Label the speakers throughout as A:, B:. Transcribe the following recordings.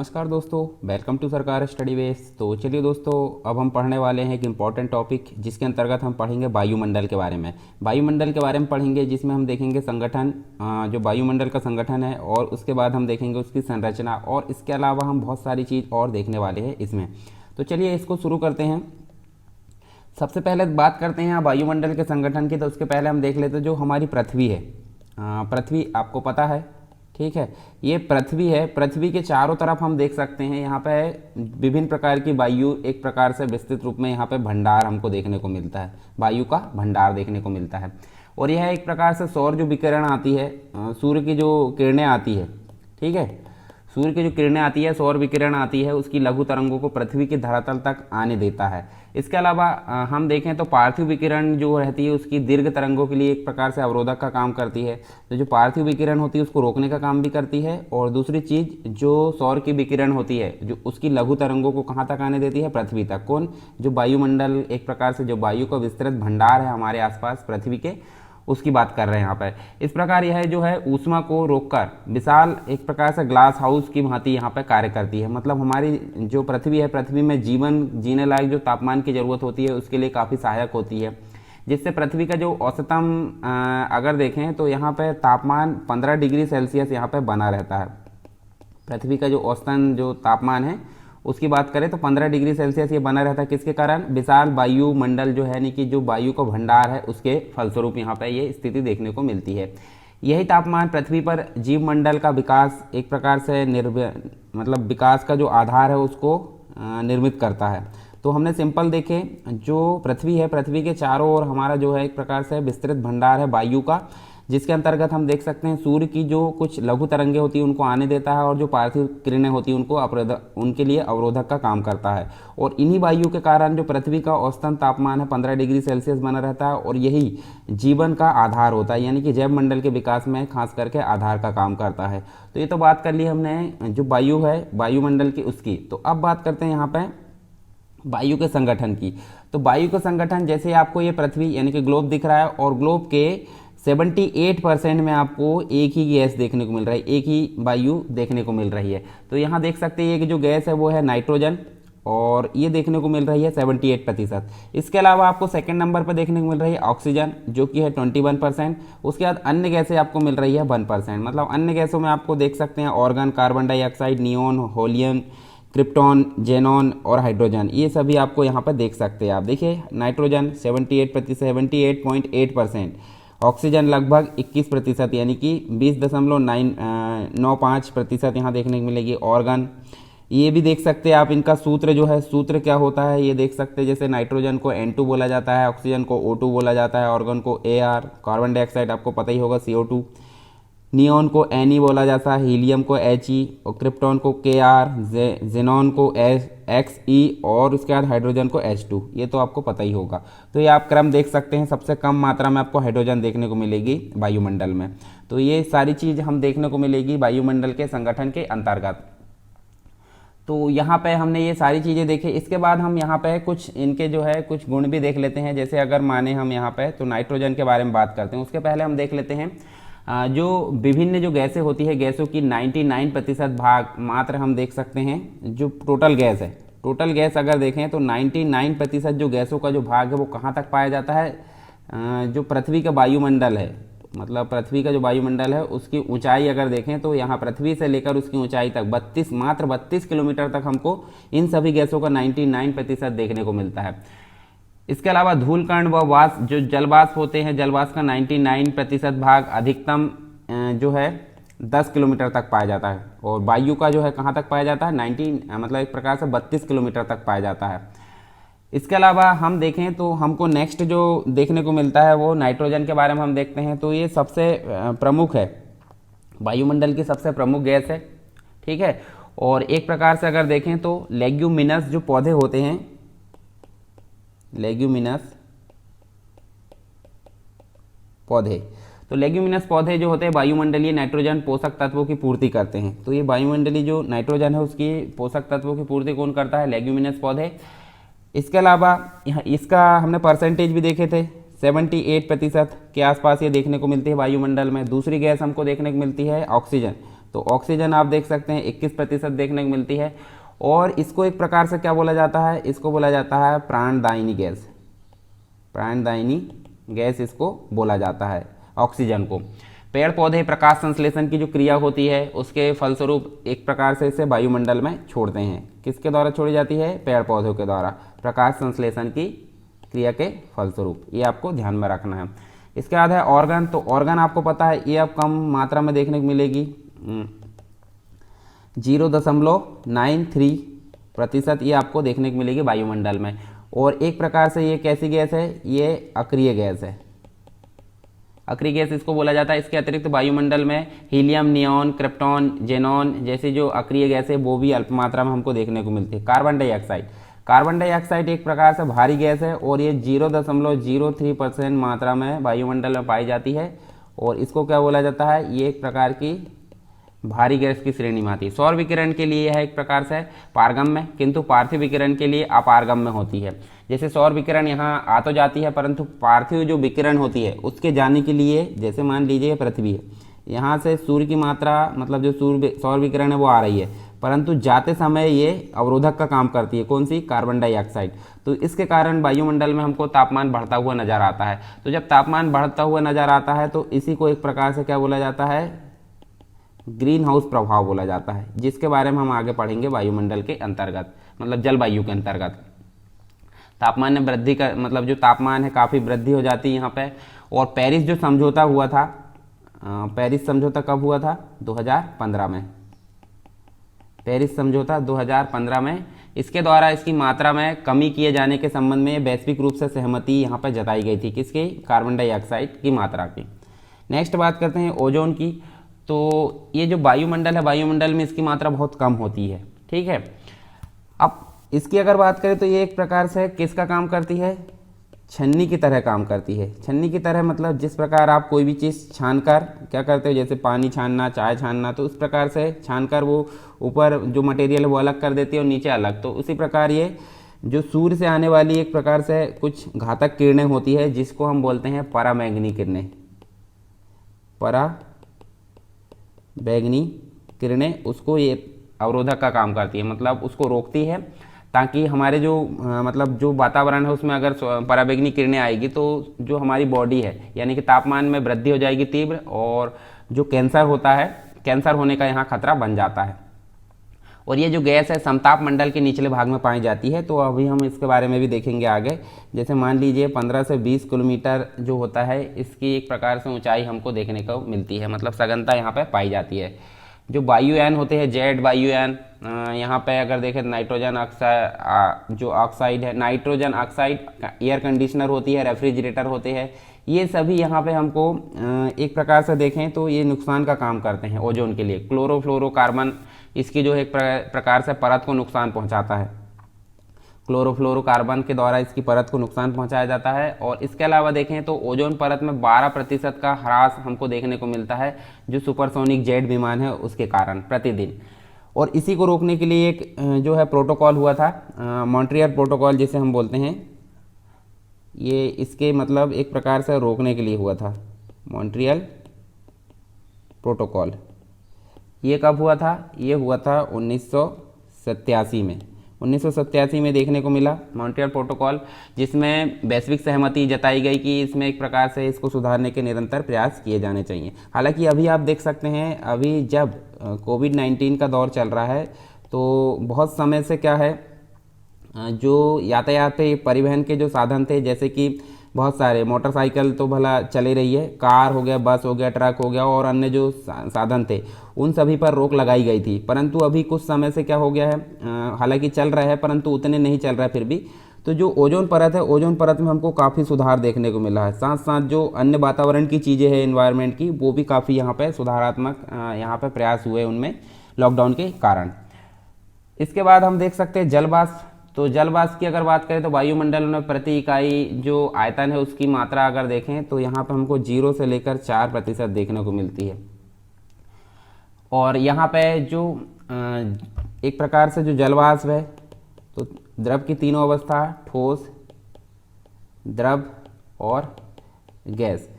A: नमस्कार दोस्तों, welcome to सरकार स्टडी बेस। तो चलिए दोस्तों, अब हम पढ़ने वाले हैं एक इम्पॉर्टेंट टॉपिक जिसके अंतर्गत हम पढ़ेंगे वायुमंडल के बारे में। वायुमंडल के बारे में पढ़ेंगे जिसमें हम देखेंगे संगठन, जो वायुमंडल का संगठन है, और उसके बाद हम देखेंगे उसकी संरचना, और इसके अलावा हम बहुत सारी चीज़ और देखने वाले हैं इसमें। तो चलिए इसको शुरू करते हैं। सबसे पहले बात करते हैं वायुमंडल के संगठन की। तो उसके पहले हम देख लेते हैं जो हमारी पृथ्वी है। पृथ्वी आपको पता है, ठीक है, ये पृथ्वी है। पृथ्वी के चारों तरफ हम देख सकते हैं यहाँ पे विभिन्न प्रकार की वायु एक प्रकार से विस्तृत रूप में यहाँ पे भंडार हमको देखने को मिलता है, वायु का भंडार देखने को मिलता है। और यह एक प्रकार से सौर जो विकिरण आती है, सूर्य की जो किरणें आती है, ठीक है, सूर्य की जो किरणें आती है, सौर विकिरण आती है, उसकी लघु तरंगों को पृथ्वी के धरातल तक आने देता है। इसके अलावा हम देखें तो पार्थिव विकिरण जो रहती है उसकी दीर्घ तरंगों के लिए एक प्रकार से अवरोधक का काम करती है। तो जो पार्थिव विकिरण होती है उसको रोकने का काम भी करती है। और दूसरी चीज़ जो सौर की विकिरण होती है, जो उसकी लघु तरंगों को कहाँ तक आने देती है, पृथ्वी तक। कौन? जो वायुमंडल एक प्रकार से जो वायु का विस्तृत भंडार है हमारे आसपास पृथ्वी के, उसकी बात कर रहे हैं यहाँ पर। इस प्रकार यह जो है ऊष्मा को रोककर विशाल एक प्रकार से ग्लास हाउस की भांति यहाँ पर कार्य करती है। मतलब हमारी जो पृथ्वी है, पृथ्वी में जीवन जीने लायक जो तापमान की ज़रूरत होती है उसके लिए काफ़ी सहायक होती है, जिससे पृथ्वी का जो औसतम अगर देखें तो यहाँ पर तापमान 15 डिग्री सेल्सियस यहाँ पर बना रहता है। पृथ्वी का जो औसतन जो तापमान है उसकी बात करें तो 15 डिग्री सेल्सियस ये बना रहता है। किसके कारण? विशाल वायुमंडल जो है, यानी कि जो वायु का भंडार है उसके फलस्वरूप यहाँ पर ये स्थिति देखने को मिलती है। यही तापमान पृथ्वी पर जीव मंडल का विकास एक प्रकार से मतलब विकास का जो आधार है उसको निर्मित करता है। तो हमने सिंपल देखे, जो पृथ्वी है, पृथ्वी के चारों ओर हमारा जो है एक प्रकार से विस्तृत भंडार है वायु का, जिसके अंतर्गत हम देख सकते हैं सूर्य की जो कुछ लघु तरंगें होती हैं उनको आने देता है, और जो पार्थिव किरणें होती हैं उनके लिए अवरोधक का काम करता है। और इन्हीं वायु के कारण जो पृथ्वी का औसतन तापमान है 15 डिग्री सेल्सियस बना रहता है, और यही जीवन का आधार होता है, यानी कि जैव मंडल के विकास में खास करके आधार का काम करता है। तो ये तो बात कर ली हमने जो वायु है वायुमंडल की उसकी। तो अब बात करते हैं यहाँ पर वायु के संगठन की। तो वायु का संगठन, जैसे आपको ये पृथ्वी यानी कि ग्लोब दिख रहा है, और ग्लोब के 78% में आपको एक ही गैस देखने को मिल रहा है, एक ही वायु देखने को मिल रही है। तो यहाँ देख सकते हैं कि जो गैस है वो है नाइट्रोजन, और ये देखने को मिल रही है 78%। इसके अलावा आपको सेकंड नंबर पर देखने को मिल रही है ऑक्सीजन, जो कि है 21%। उसके बाद अन्य गैसें आपको मिल रही है 1%। मतलब अन्य गैसों में आपको देख सकते हैं ऑर्गन, कार्बन डाइऑक्साइड, नियोन, होलियन, क्रिप्टॉन, जेनॉन और हाइड्रोजन, ये सभी आपको यहाँ पर देख सकते हैं। आप देखिए नाइट्रोजन 78.8%, ऑक्सीजन लगभग 21%, यानी कि 20.95% यहाँ देखने को मिलेगी। ऑर्गन ये भी देख सकते हैं आप, इनका सूत्र जो है, सूत्र क्या होता है ये देख सकते हैं। जैसे नाइट्रोजन को N2 बोला जाता है, ऑक्सीजन को O2 बोला जाता है, ऑर्गन को AR, कार्बन डाइऑक्साइड आपको पता ही होगा CO2, नियोन को Ne बोला जाता है, हीलियम को He, और क्रिप्टॉन को Kr, जेनॉन को Xe, और उसके बाद हाइड्रोजन को H2। ये तो आपको पता ही होगा। तो ये आप क्रम देख सकते हैं, सबसे कम मात्रा में आपको हाइड्रोजन देखने को मिलेगी वायुमंडल में। तो ये सारी चीज़ हम देखने को मिलेगी वायुमंडल के संगठन के अंतर्गत। तो यहाँ पे हमने ये सारी चीज़ें देखी। इसके बाद हम यहाँ पे कुछ इनके जो है कुछ गुण भी देख लेते हैं। जैसे अगर माने हम यहाँ पे तो नाइट्रोजन के बारे में बात करते हैं, उसके पहले हम देख लेते हैं जो विभिन्न जो गैसें होती है, गैसों की 99% भाग मात्र हम देख सकते हैं। जो टोटल गैस है, टोटल गैस अगर देखें तो 99% जो गैसों का जो भाग है वो कहाँ तक पाया जाता है? जो पृथ्वी का वायुमंडल है, मतलब पृथ्वी का जो वायुमंडल है उसकी ऊंचाई अगर देखें तो यहाँ पृथ्वी से लेकर उसकी ऊंचाई तक मात्र 32 किलोमीटर तक हमको इन सभी गैसों का 99% देखने को मिलता है। इसके अलावा धूल कण व वाष्प, जो जलवाष्प होते हैं, जलवाष्प का 99% भाग अधिकतम जो है 10 किलोमीटर तक पाया जाता है, और वायु का जो है कहाँ तक पाया जाता है? मतलब एक प्रकार से 32 किलोमीटर तक पाया जाता है। इसके अलावा हम देखें तो हमको नेक्स्ट जो देखने को मिलता है वो नाइट्रोजन के बारे में हम देखते हैं। तो ये सबसे प्रमुख है, वायुमंडल की सबसे प्रमुख गैस है, ठीक है। और एक प्रकार से अगर देखें तो लेग्यूमिनस जो पौधे होते हैं, लेग्यूमिनस पौधे, तो लेग्यूमिनस पौधे जो होते हैं वायुमंडलीय नाइट्रोजन पोषक तत्वों की पूर्ति करते हैं। तो ये वायुमंडलीय जो नाइट्रोजन है उसकी पोषक तत्वों की पूर्ति कौन करता है? लेग्यूमिनस पौधे। इसके अलावा यहाँ इसका हमने परसेंटेज भी देखे थे, 78% के आसपास ये देखने को मिलती है वायुमंडल में। दूसरी गैस हमको देखने को मिलती है ऑक्सीजन, तो ऑक्सीजन आप देख सकते हैं 21% देखने को मिलती है। और इसको एक प्रकार से क्या बोला जाता है, इसको बोला जाता है प्राणदायिनी गैस। प्राणदायिनी गैस इसको बोला जाता है ऑक्सीजन को। पेड़ पौधे प्रकाश संश्लेषण की जो क्रिया होती है उसके फलस्वरूप एक प्रकार से इसे वायुमंडल में छोड़ते हैं। किसके द्वारा छोड़ी जाती है, पेड़ पौधों के द्वारा, प्रकाश संश्लेषण की क्रिया के फलस्वरूप। ये आपको ध्यान में रखना है। इसके बाद है ऑर्गन। तो ऑर्गन आपको पता है ये अब कम मात्रा में देखने को मिलेगी, 0.93% ये आपको देखने को मिलेगी वायुमंडल में। और एक प्रकार से ये कैसी गैस है, ये अक्रिय गैस है। अक्रिय गैस इसको बोला जाता है। इसके अतिरिक्त वायुमंडल में हीलियम, नियॉन, क्रिप्टॉन, जेनॉन जैसी जो अक्रिय गैस है वो भी अल्प मात्रा में हमको देखने को मिलती है। Carbon dioxide. कार्बन डाइऑक्साइड एक प्रकार से भारी गैस है और ये 0.03% मात्रा में वायुमंडल में पाई जाती है और इसको क्या बोला जाता है, ये एक प्रकार की भारी गैस की श्रेणी में आती है। सौर विकिरण के लिए है एक प्रकार से पारगम्य, किंतु पार्थिव विकिरण के लिए अपारगम्य होती है। जैसे सौर विकिरण यहाँ आ तो जाती है परंतु पार्थिव जो विकिरण होती है उसके जाने के लिए, जैसे मान लीजिए पृथ्वी है, यहाँ से सूर्य की मात्रा मतलब जो सौर विकिरण है वो आ रही है, परंतु जाते समय ये अवरोधक का काम करती है। कौन सी, कार्बन डाइऑक्साइड। तो इसके कारण वायुमंडल में हमको तापमान बढ़ता हुआ नजर आता है। तो जब तापमान बढ़ता हुआ नजर आता है तो इसी को एक प्रकार से क्या बोला जाता है, ग्रीन हाउस प्रभाव बोला जाता है, जिसके बारे में हम आगे पढ़ेंगे वायुमंडल के अंतर्गत, मतलब जलवायु के अंतर्गत। तापमान में वृद्धि का मतलब जो तापमान है काफ़ी वृद्धि हो जाती है यहाँ पे। और पेरिस जो समझौता हुआ था, पेरिस समझौता कब हुआ था, 2015 में। पेरिस समझौता 2015 में, इसके द्वारा इसकी मात्रा में कमी किए जाने के संबंध में वैश्विक रूप से सहमति यहाँ पर जताई गई थी। किसकी, कार्बन डाइऑक्साइड की मात्रा की। नेक्स्ट बात करते हैं ओजोन की। तो ये जो वायुमंडल है, वायुमंडल में इसकी मात्रा बहुत कम होती है, ठीक है। अब इसकी अगर बात करें तो ये एक प्रकार से किसका काम करती है, छन्नी की तरह काम करती है। छन्नी की तरह मतलब जिस प्रकार आप कोई भी चीज़ छानकर क्या करते हो, जैसे पानी छानना, चाय छानना, तो उस प्रकार से छानकर वो ऊपर जो मटेरियल है वो अलग कर देती है और नीचे अलग। तो उसी प्रकार ये जो सूर्य से आने वाली एक प्रकार से कुछ घातक किरणें होती है जिसको हम बोलते हैं पराबैंगनी किरणें। पराबैंगनी किरणें उसको ये अवरोधक का काम करती है, मतलब उसको रोकती है ताकि हमारे जो मतलब जो वातावरण है उसमें अगर पराबैंगनी किरणें आएगी तो जो हमारी बॉडी है यानी कि तापमान में वृद्धि हो जाएगी तीव्र, और जो कैंसर होता है, कैंसर होने का यहाँ खतरा बन जाता है। और ये जो गैस है समताप मंडल के निचले भाग में पाई जाती है। तो अभी हम इसके बारे में भी देखेंगे आगे। जैसे मान लीजिए 15 से 20 किलोमीटर जो होता है इसकी एक प्रकार से ऊंचाई हमको देखने को मिलती है, मतलब सघनता यहाँ पे पाई जाती है। जो वायुयान होते हैं, जेट वायुयान, यहाँ पे अगर देखें नाइट्रोजन ऑक्साइड, जो ऑक्साइड है, नाइट्रोजन ऑक्साइड, एयर कंडीशनर होती है, रेफ्रिजरेटर होते हैं, ये सभी यहाँ पे हमको एक प्रकार से देखें तो ये नुकसान का काम करते हैं ओजोन के लिए। क्लोरोफ्लोरोकार्बन इसकी जो एक प्रकार से परत को नुकसान पहुँचाता है। क्लोरोफ्लोरोकार्बन के द्वारा इसकी परत को नुकसान पहुंचाया जाता है। और इसके अलावा देखें तो ओजोन परत में 12% का ह्रास हमको देखने को मिलता है जो सुपरसोनिक जेट विमान है उसके कारण प्रतिदिन। और इसी को रोकने के लिए एक जो है प्रोटोकॉल हुआ था, मॉन्ट्रियल प्रोटोकॉल जिसे हम बोलते हैं। ये इसके मतलब एक प्रकार से रोकने के लिए हुआ था मॉन्ट्रियल प्रोटोकॉल। ये कब हुआ था, ये हुआ था 1987 में। 1987 में देखने को मिला मॉन्ट्रियल प्रोटोकॉल, जिसमें वैश्विक सहमति जताई गई कि इसमें एक प्रकार से इसको सुधारने के निरंतर प्रयास किए जाने चाहिए। हालांकि अभी आप देख सकते हैं, अभी जब कोविड-19 का दौर चल रहा है तो बहुत समय से क्या है, जो यातायात पे परिवहन के जो साधन थे, जैसे कि बहुत सारे मोटरसाइकिल तो भला चले रही है, कार हो गया, बस हो गया, ट्रक हो गया और अन्य जो साधन थे उन सभी पर रोक लगाई गई थी। परंतु अभी कुछ समय से क्या हो गया है, हालांकि चल रहा है परंतु उतने नहीं चल रहा है फिर भी। तो जो ओजोन परत है, ओजोन परत में हमको काफ़ी सुधार देखने को मिला है। साथ साथ जो अन्य वातावरण की चीज़ें हैं एनवायरनमेंट की, वो भी काफ़ी यहाँ पर सुधारात्मक यहाँ पर प्रयास हुए उनमें लॉकडाउन के कारण। इसके बाद हम देख सकते हैं जलवाष्प। तो जलवाष्प की अगर बात करें तो वायुमंडल में प्रति इकाई जो आयतन है उसकी मात्रा अगर देखें तो यहाँ पे हमको 0 से लेकर 4% देखने को मिलती है। और यहाँ पे जो एक प्रकार से जो जलवाष्प है तो द्रव की तीनों अवस्था, ठोस, द्रव और गैस,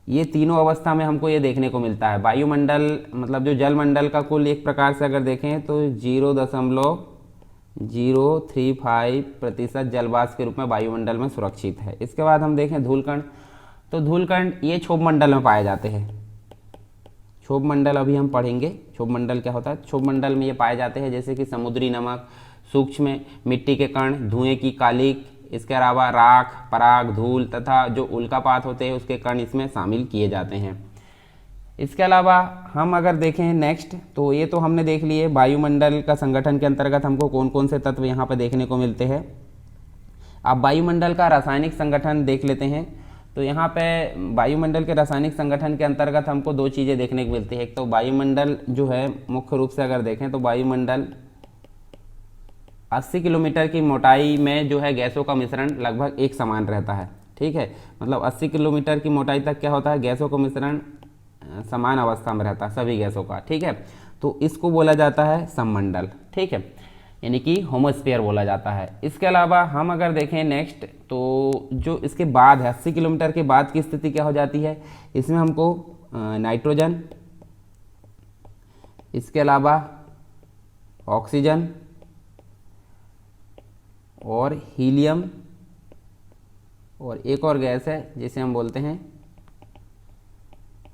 A: ये तीनों अवस्था में हमको ये देखने को मिलता है। वायुमंडल मतलब जो जलमंडल का कुल एक प्रकार से अगर देखें तो 0.035% जलवाष्प के रूप में वायुमंडल में सुरक्षित है। इसके बाद हम देखें धूलकण, तो धूलकण ये क्षोभ मंडल में पाए जाते हैं। क्षोभ मंडल अभी हम पढ़ेंगे, क्षोभ मंडल क्या होता है। क्षोभ मंडल में ये पाए जाते हैं जैसे कि समुद्री नमक, सूक्ष्म मिट्टी के कण, धुएं की कालिक, इसके अलावा राख, पराग, धूल तथा जो उल्कापात होते हैं उसके कण इसमें शामिल किए जाते हैं। इसके अलावा हम अगर देखें नेक्स्ट, तो ये तो हमने देख लिए वायुमंडल का संगठन के अंतर्गत हमको कौन कौन से तत्व यहाँ पर देखने को मिलते हैं। अब वायुमंडल का रासायनिक संगठन देख लेते हैं। तो यहाँ पे वायुमंडल के रासायनिक संगठन के अंतर्गत हमको दो चीज़ें देखने को मिलती है। एक तो वायुमंडल जो है मुख्य रूप से अगर देखें तो वायुमंडल 80 किलोमीटर की मोटाई में जो है गैसों का मिश्रण लगभग एक समान रहता है। ठीक है, मतलब 80 किलोमीटर की मोटाई तक क्या होता है, गैसों का मिश्रण समान अवस्था में रहता है सभी गैसों का। ठीक है, तो इसको बोला जाता है सममंडल। ठीक है, यानी कि होमोस्फीयर बोला जाता है। इसके अलावा हम अगर देखें नेक्स्ट, तो जो इसके बाद है 80 किलोमीटर के बाद की स्थिति क्या हो जाती है, इसमें हमको नाइट्रोजन, इसके अलावा ऑक्सीजन और हीलियम और एक और गैस है जिसे हम बोलते हैं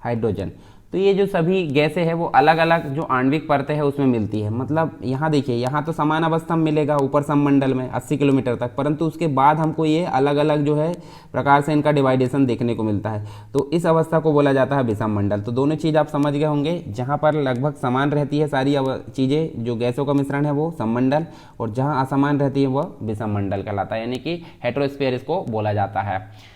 A: हाइड्रोजन। तो ये जो सभी गैसें हैं वो अलग अलग जो आणविक परतें हैं उसमें मिलती है। मतलब यहाँ देखिए, यहाँ तो समान अवस्था में मिलेगा ऊपर सममंडल में 80 किलोमीटर तक, परंतु उसके बाद हमको ये अलग अलग जो है प्रकार से इनका डिवाइडेशन देखने को मिलता है। तो इस अवस्था को बोला जाता है विषम मंडल। तो दोनों चीज़ आप समझ गए होंगे, जहाँ पर लगभग समान रहती है सारी चीज़ें, जो गैसों का मिश्रण है वो सममंडल, और जहाँ असमान रहती है वह विषम मंडल कहलाता है, यानी कि हेट्रोस्फीयर इसको बोला जाता है।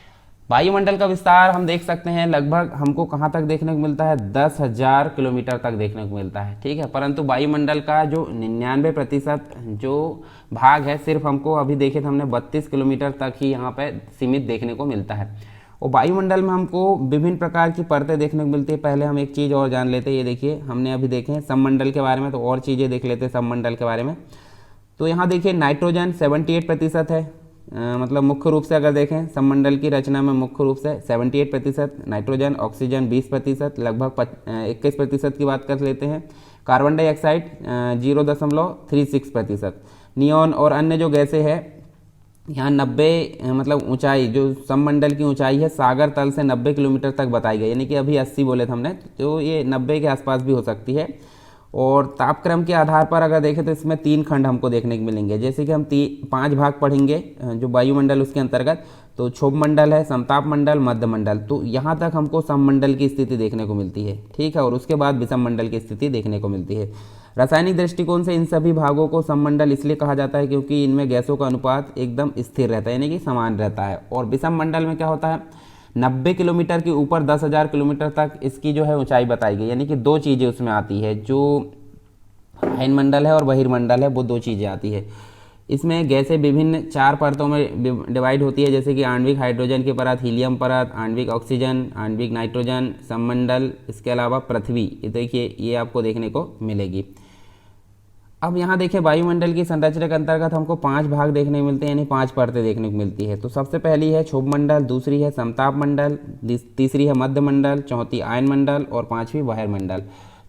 A: वायुमंडल का विस्तार हम देख सकते हैं लगभग हमको कहाँ तक देखने को मिलता है, 10,000 किलोमीटर तक देखने को मिलता है। ठीक है, परंतु वायुमंडल का जो 99% जो भाग है सिर्फ हमको अभी देखे तो हमने 32 किलोमीटर तक ही यहाँ पे सीमित देखने को मिलता है। और वायुमंडल में हमको विभिन्न प्रकार की परतें देखने को मिलती है। पहले हम एक चीज़ और जान लेते हैं, ये देखिए हमने अभी देखे सममंडल के बारे में, तो और चीज़ें देख लेते हैं सममंडल के बारे में। तो यहाँ देखिए नाइट्रोजन 78% है, मतलब मुख्य रूप से अगर देखें सममंडल की रचना में मुख्य रूप से 78% नाइट्रोजन, ऑक्सीजन 20%, लगभग 21% की बात कर लेते हैं। कार्बन डाइऑक्साइड 0.36%, नियॉन और अन्य जो गैसें हैं यहाँ 90 मतलब ऊंचाई, जो सममंडल की ऊंचाई है सागर तल से 90 किलोमीटर तक बताई गई, यानी कि अभी 80 बोले थे हमने, तो ये 90 के आसपास भी हो सकती है। और तापक्रम के आधार पर अगर देखें तो इसमें 3 खंड हमको देखने को मिलेंगे, जैसे कि हम 5 भाग पढ़ेंगे जो वायुमंडल उसके अंतर्गत। तो क्षोभ मंडल है, समताप मंडल, मध्य मंडल। तो यहाँ तक हमको सममंडल की स्थिति देखने को मिलती है। ठीक है, और उसके बाद विषम मंडल की स्थिति देखने को मिलती है। रासायनिक दृष्टिकोण से इन सभी भागों को सममंडल इसलिए कहा जाता है क्योंकि इनमें गैसों का अनुपात एकदम स्थिर रहता है, यानी कि समान रहता है। और विषम मंडल में क्या होता है, 90 किलोमीटर के ऊपर 10,000 किलोमीटर तक इसकी जो है ऊंचाई बताई गई, यानी कि दो चीज़ें उसमें आती है, जो आयनमंडल है और बहिर्मंडल है, वो दो चीज़ें आती है। इसमें गैसें विभिन्न 4 परतों में डिवाइड होती है, जैसे कि आणविक हाइड्रोजन की परत, हीलियम परत, आणविक ऑक्सीजन, आणविक नाइट्रोजन, सममंडल, इसके अलावा पृथ्वी। ये देखिए ये आपको देखने को मिलेगी। अब यहाँ देखिए वायुमंडल की संरचना के अंतर्गत हमको 5 भाग देखने को मिलते हैं, यानी 5 परतें देखने को मिलती है। तो सबसे पहली है क्षोभ मंडल, दूसरी है समताप मंडल, तीसरी है मध्य मंडल, चौथी आयन मंडल और 5वीं बहिर्मंडल।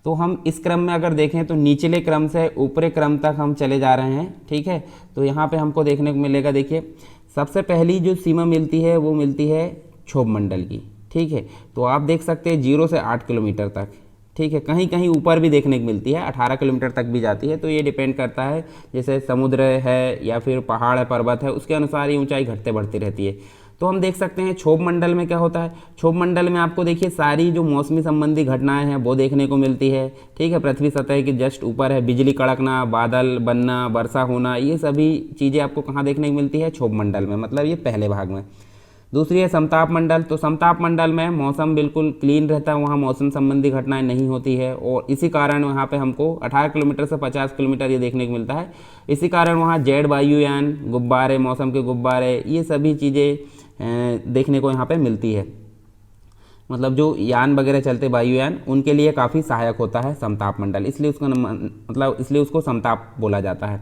A: तो हम इस क्रम में अगर देखें तो निचले क्रम से ऊपरी क्रम तक हम चले जा रहे हैं। ठीक है, तो यहाँ पे हमको देखने को मिलेगा, देखिए सबसे पहली जो सीमा मिलती है वो मिलती है क्षोभ मंडल की। ठीक है, तो आप देख सकते हैं 0 से 8 किलोमीटर तक। ठीक है, कहीं कहीं ऊपर भी देखने को मिलती है, 18 किलोमीटर तक भी जाती है। तो ये डिपेंड करता है, जैसे समुद्र है या फिर पहाड़ है, पर्वत है, उसके अनुसार ये ऊंचाई घटते बढ़ती रहती है। तो हम देख सकते हैं क्षोभ मंडल में क्या होता है। क्षोभ मंडल में आपको देखिए सारी जो मौसमी संबंधी घटनाएं हैं वो देखने को मिलती है। ठीक है, पृथ्वी सतह के जस्ट ऊपर है, बिजली कड़कना, बादल बनना, वर्षा होना, ये सभी चीज़ें आपको कहाँ देखने को मिलती है, क्षोभ मंडल में, मतलब ये पहले भाग में। दूसरी है समताप मंडल। तो समताप मंडल में मौसम बिल्कुल क्लीन रहता है, वहाँ मौसम संबंधी घटनाएं नहीं होती है, और इसी कारण वहाँ पे हमको 18 किलोमीटर से 50 किलोमीटर ये देखने को मिलता है। इसी कारण वहाँ जेट वायुयान, गुब्बारे, मौसम के गुब्बारे, ये सभी चीज़ें देखने को यहाँ पे मिलती है। मतलब जो यान वगैरह चलते वायुयान, उनके लिए काफ़ी सहायक होता है समताप मंडल, इसलिए उसको समताप बोला जाता है।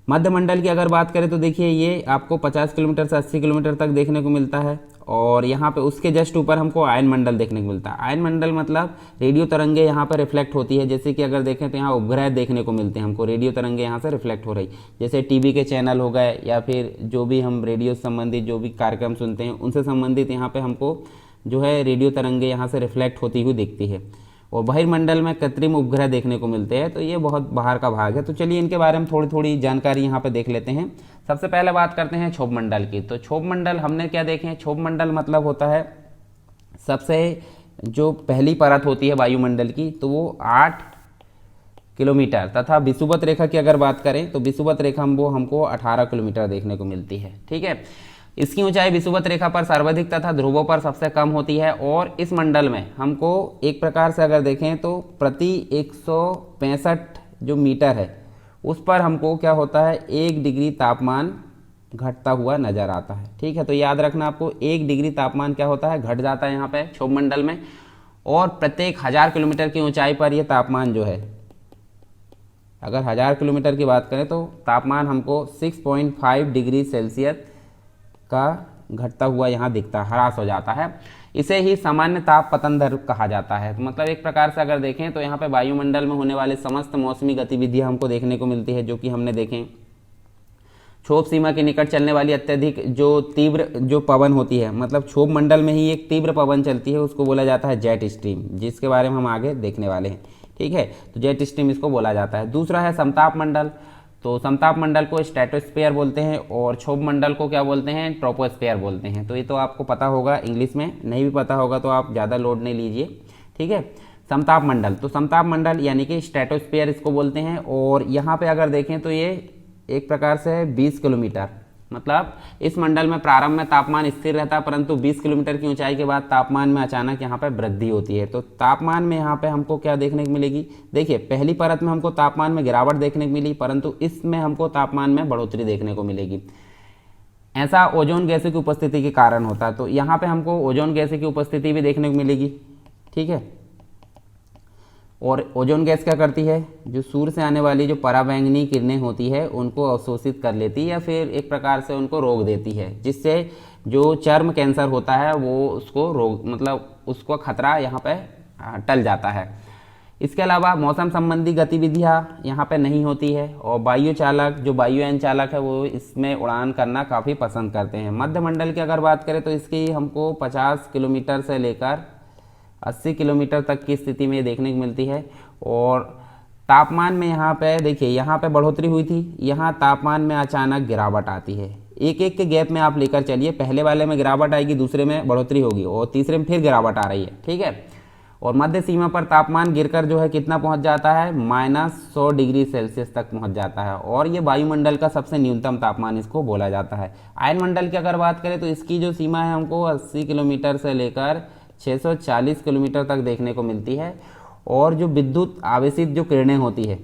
A: मध्य मंडल की अगर बात करें तो देखिए ये आपको 50 किलोमीटर से 80 किलोमीटर तक देखने को मिलता है, और यहाँ पे उसके जस्ट ऊपर हमको आयन मंडल देखने को मिलता है। आयन मंडल मतलब रेडियो तरंगे यहाँ पर रिफ्लेक्ट होती है। जैसे कि अगर देखें तो यहाँ उपग्रह देखने को मिलते हैं हमको, रेडियो तरंगे यहाँ से रिफ्लेक्ट हो रही, जैसे टीवी के चैनल हो गए या फिर जो भी हम रेडियो संबंधित जो भी कार्यक्रम सुनते हैं उनसे संबंधित यहाँ पे हमको जो है रेडियो तरंगे यहाँ से रिफ्लेक्ट होती हुई दिखती है। और बहिर्मंडल में कृत्रिम उपग्रह देखने को मिलते हैं, तो ये बहुत बाहर का भाग है। तो चलिए इनके बारे में थोड़ी थोड़ी जानकारी यहाँ पे देख लेते हैं। सबसे पहले बात करते हैं क्षोभ मंडल की। तो क्षोभ मंडल हमने क्या देखे हैं, क्षोभ मंडल मतलब होता है सबसे जो पहली परत होती है वायुमंडल की, तो वो 8 किलोमीटर, तथा विषुवत रेखा की अगर बात करें तो विषुवत रेखा वो हमको 18 किलोमीटर देखने को मिलती है। ठीक है, इसकी ऊंचाई विषुवत रेखा पर सर्वाधिक तथा ध्रुवों पर सबसे कम होती है। और इस मंडल में हमको एक प्रकार से अगर देखें तो प्रति 165 जो मीटर है उस पर हमको क्या होता है 1 डिग्री तापमान घटता हुआ नजर आता है। ठीक है, तो याद रखना आपको 1 डिग्री तापमान क्या होता है, घट जाता है यहाँ पे क्षोभ मंडल में। और प्रत्येक 1000 किलोमीटर की ऊंचाई पर यह तापमान जो है, अगर 1000 किलोमीटर की बात करें तो तापमान हमको 6.5 डिग्री सेल्सियस का घटता हुआ यहाँ दिखता है, ह्रास हो जाता है। इसे ही सामान्य ताप पतन दर कहा जाता है। तो मतलब एक प्रकार से अगर देखें तो यहाँ पे वायुमंडल में होने वाले समस्त मौसमी गतिविधियाँ हमको देखने को मिलती है, जो कि हमने देखें। क्षोभ सीमा के निकट चलने वाली अत्यधिक जो तीव्र जो पवन होती है, मतलब क्षोभ मंडल में ही एक तीव्र पवन चलती है, उसको बोला जाता है जेट स्ट्रीम, जिसके बारे में हम आगे देखने वाले हैं। ठीक है, तो जेट स्ट्रीम इसको बोला जाता है। दूसरा है समताप मंडल। तो समताप मंडल को स्ट्रेटोस्फीयर बोलते हैं और क्षोभ मंडल को क्या बोलते हैं, ट्रोपोस्फीयर बोलते हैं। तो ये तो आपको पता होगा, इंग्लिश में नहीं भी पता होगा तो आप ज़्यादा लोड नहीं लीजिए। ठीक है, समताप मंडल, तो समताप मंडल यानी कि स्ट्रेटोस्फीयर इसको बोलते हैं। और यहाँ पे अगर देखें तो ये एक प्रकार से 20 किलोमीटर, मतलब इस मंडल में प्रारंभ में तापमान स्थिर रहता है, परंतु 20 किलोमीटर की ऊंचाई के बाद तापमान में अचानक यहाँ पे वृद्धि होती है। तो तापमान में यहाँ पे हमको क्या देखने को मिलेगी, देखिए पहली परत में हमको तापमान में गिरावट देखने को मिली, परंतु इसमें हमको तापमान में बढ़ोतरी देखने को मिलेगी। ऐसा ओजोन गैस की उपस्थिति के कारण होता है। तो यहाँ पे हमको ओजोन गैस की उपस्थिति भी देखने को मिलेगी। ठीक है, और ओजोन गैस क्या करती है, जो सूर्य से आने वाली जो पराबैंगनी किरणें होती है उनको अवशोषित कर लेती है या फिर एक प्रकार से उनको रोक देती है, जिससे जो चर्म कैंसर होता है वो उसको रोग मतलब उसको खतरा यहाँ पे टल जाता है। इसके अलावा मौसम संबंधी गतिविधियाँ यहाँ पे नहीं होती है। और वायु चालक जो वायुयान चालक है वो इसमें उड़ान करना काफ़ी पसंद करते हैं। मध्य मंडल की अगर बात करें तो इसकी हमको 50 किलोमीटर से लेकर 80 किलोमीटर तक की स्थिति में देखने को मिलती है। और तापमान में यहाँ पे देखिए, यहाँ पे बढ़ोतरी हुई थी, यहाँ तापमान में अचानक गिरावट आती है। एक एक के गैप में आप लेकर चलिए, पहले वाले में गिरावट आएगी, दूसरे में बढ़ोतरी होगी और तीसरे में फिर गिरावट आ रही है। ठीक है, और मध्य सीमा पर तापमान गिरकर जो है कितना पहुँच जाता है, -100 डिग्री सेल्सियस तक पहुँच जाता है। और ये वायुमंडल का सबसे न्यूनतम तापमान इसको बोला जाता है। आयन मंडल की अगर बात करें तो इसकी जो सीमा है हमको 80 किलोमीटर से लेकर 640 किलोमीटर तक देखने को मिलती है। और जो विद्युत आवेशित जो किरणें होती है,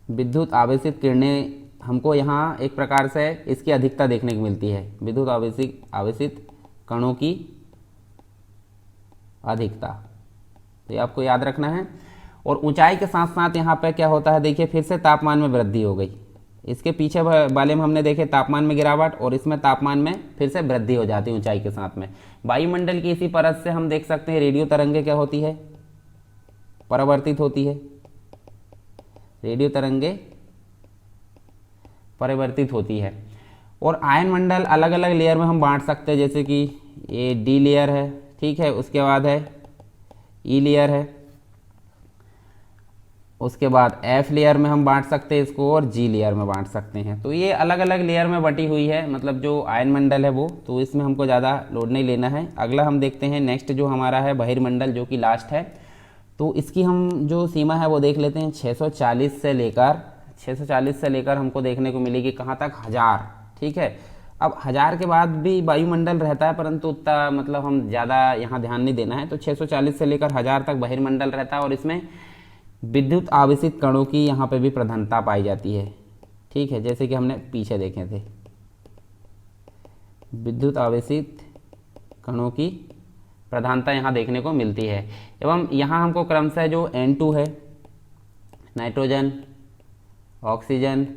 A: विद्युत आवेशित किरणें हमको यहाँ एक प्रकार से इसकी अधिकता देखने को मिलती है, विद्युत आवेशित कणों की अधिकता। तो ये आपको याद रखना है। और ऊंचाई के साथ साथ यहाँ पे क्या होता है, देखिए फिर से तापमान में वृद्धि हो गई। इसके पीछे वाले में हमने देखे तापमान में गिरावट और इसमें तापमान में फिर से वृद्धि हो जाती है ऊंचाई के साथ में। वायुमंडल की इसी परत से हम देख सकते हैं रेडियो तरंगे क्या होती है, परावर्तित होती है। रेडियो तरंगे परिवर्तित होती है। और आयन मंडल अलग अलग लेयर में हम बांट सकते हैं, जैसे कि ये डी लेयर है, ठीक है, उसके बाद है ई लेयर है, उसके बाद एफ लेयर में हम बांट सकते हैं इसको और जी लेयर में बांट सकते हैं। तो ये अलग अलग लेयर में बटी हुई है, मतलब जो आयन मंडल है वो, तो इसमें हमको ज़्यादा लोड नहीं लेना है। अगला हम देखते हैं नेक्स्ट जो हमारा है बहिर्मंडल, जो कि लास्ट है। तो इसकी हम जो सीमा है वो देख लेते हैं। 640 से लेकर हमको देखने को मिलेगी कहाँ तक, 1000। ठीक है, अब 1000 के बाद भी वायुमंडल रहता है, परंतु उतना मतलब हम ज़्यादा यहाँ ध्यान नहीं देना है। तो 640 से लेकर 1000 तक बहिर्मंडल रहता है और इसमें विद्युत आवेशित कणों की यहाँ पे भी प्रधानता पाई जाती है। ठीक है, जैसे कि हमने पीछे देखे थे, विद्युत आवेशित कणों की प्रधानता यहाँ देखने को मिलती है। एवं यहाँ हमको क्रमशः जो N2 है, नाइट्रोजन, ऑक्सीजन,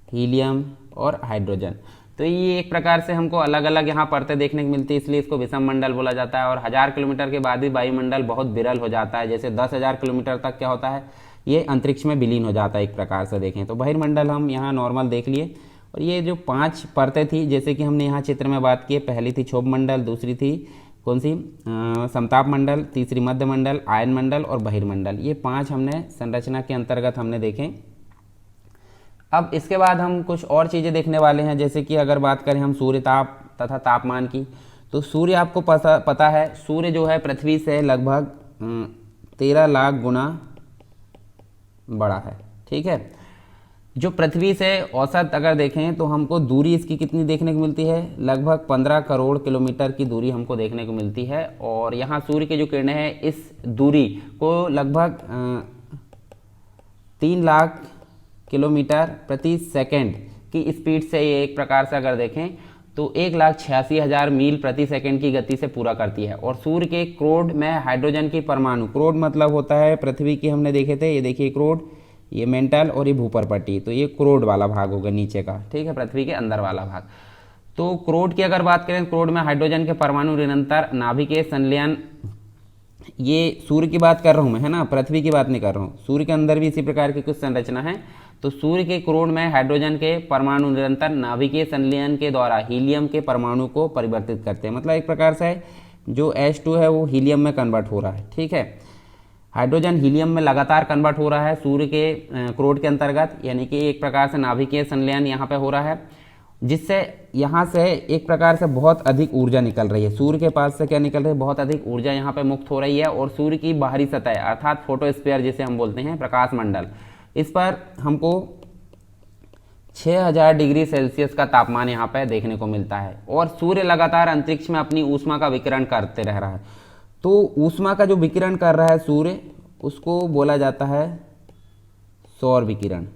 A: हीलियम और हाइड्रोजन, तो तो ये एक प्रकार से हमको अलग अलग यहाँ परतें देखने को मिलती है, इसलिए इसको विषम मंडल बोला जाता है। और 1000 किलोमीटर के बाद भी वायुमंडल बहुत विरल हो जाता है, जैसे 10,000 किलोमीटर तक क्या होता है, ये अंतरिक्ष में विलीन हो जाता है एक प्रकार से देखें तो। बहिर्मंडल हम यहाँ नॉर्मल देख लिए। और ये जो 5 परतें थी, जैसे कि हमने यहाँ चित्र में बात की, पहली थी क्षोभ मंडल, दूसरी थी कौन सी, समताप मंडल, तीसरी मध्य मंडल, आयन मंडल और बहिर्मंडल। ये 5 हमने संरचना के अंतर्गत हमने देखें। अब इसके बाद हम कुछ और चीज़ें देखने वाले हैं, जैसे कि अगर बात करें हम सूर्य ताप तथा तापमान की, तो सूर्य आपको पता है, सूर्य जो है पृथ्वी से लगभग 13 लाख गुना बड़ा है। ठीक है, जो पृथ्वी से औसत अगर देखें तो हमको दूरी इसकी कितनी देखने को मिलती है, लगभग 15 करोड़ किलोमीटर की दूरी हमको देखने को मिलती है। और यहाँ सूर्य की जो किरणें हैं इस दूरी को लगभग 3 लाख किलोमीटर प्रति सेकंड की स्पीड से ये एक प्रकार से अगर देखें तो 1,86,000 मील प्रति सेकंड की गति से पूरा करती है। और सूर्य के क्रोड में हाइड्रोजन की परमाणु, क्रोड मतलब होता है पृथ्वी की, हमने देखे थे, ये देखिए क्रोड, ये मेंटल और ये भूपर पट्टी, तो ये क्रोड वाला भाग होगा नीचे का। ठीक है, पृथ्वी के अंदर वाला भाग। तो क्रोड की अगर बात करें, क्रोड में हाइड्रोजन के परमाणु निरंतर नाभिकीय संलयन, ये सूर्य की बात कर रहा हूँ मैं, है ना, पृथ्वी की बात नहीं कर रहा हूँ। सूर्य के अंदर भी इसी प्रकार की कुछ संरचना है। तो सूर्य के क्रोड में हाइड्रोजन के परमाणु निरंतर नाभिकीय संलयन के द्वारा हीलियम के परमाणु को परिवर्तित करते हैं। मतलब एक प्रकार से जो H2 है वो हीलियम में कन्वर्ट हो रहा है। ठीक है, हाइड्रोजन हीलियम में लगातार कन्वर्ट हो रहा है सूर्य के क्रोड के अंतर्गत, यानी कि एक प्रकार से नाभिकीय संलयन यहाँ पे हो रहा है, जिससे यहाँ से एक प्रकार से बहुत अधिक ऊर्जा निकल रही है। सूर्य के पास से क्या निकल रही है, बहुत अधिक ऊर्जा यहाँ पे मुक्त हो रही है। और सूर्य की बाहरी सतह अर्थात फोटोस्फीयर जिसे हम बोलते हैं, प्रकाश मंडल, इस पर हमको 6000 डिग्री सेल्सियस का तापमान यहाँ पे देखने को मिलता है। और सूर्य लगातार अंतरिक्ष में अपनी ऊष्मा का विकिरण करते रह रहा है। तो ऊष्मा का जो विकिरण कर रहा है सूर्य, उसको बोला जाता है सौर विकिरण।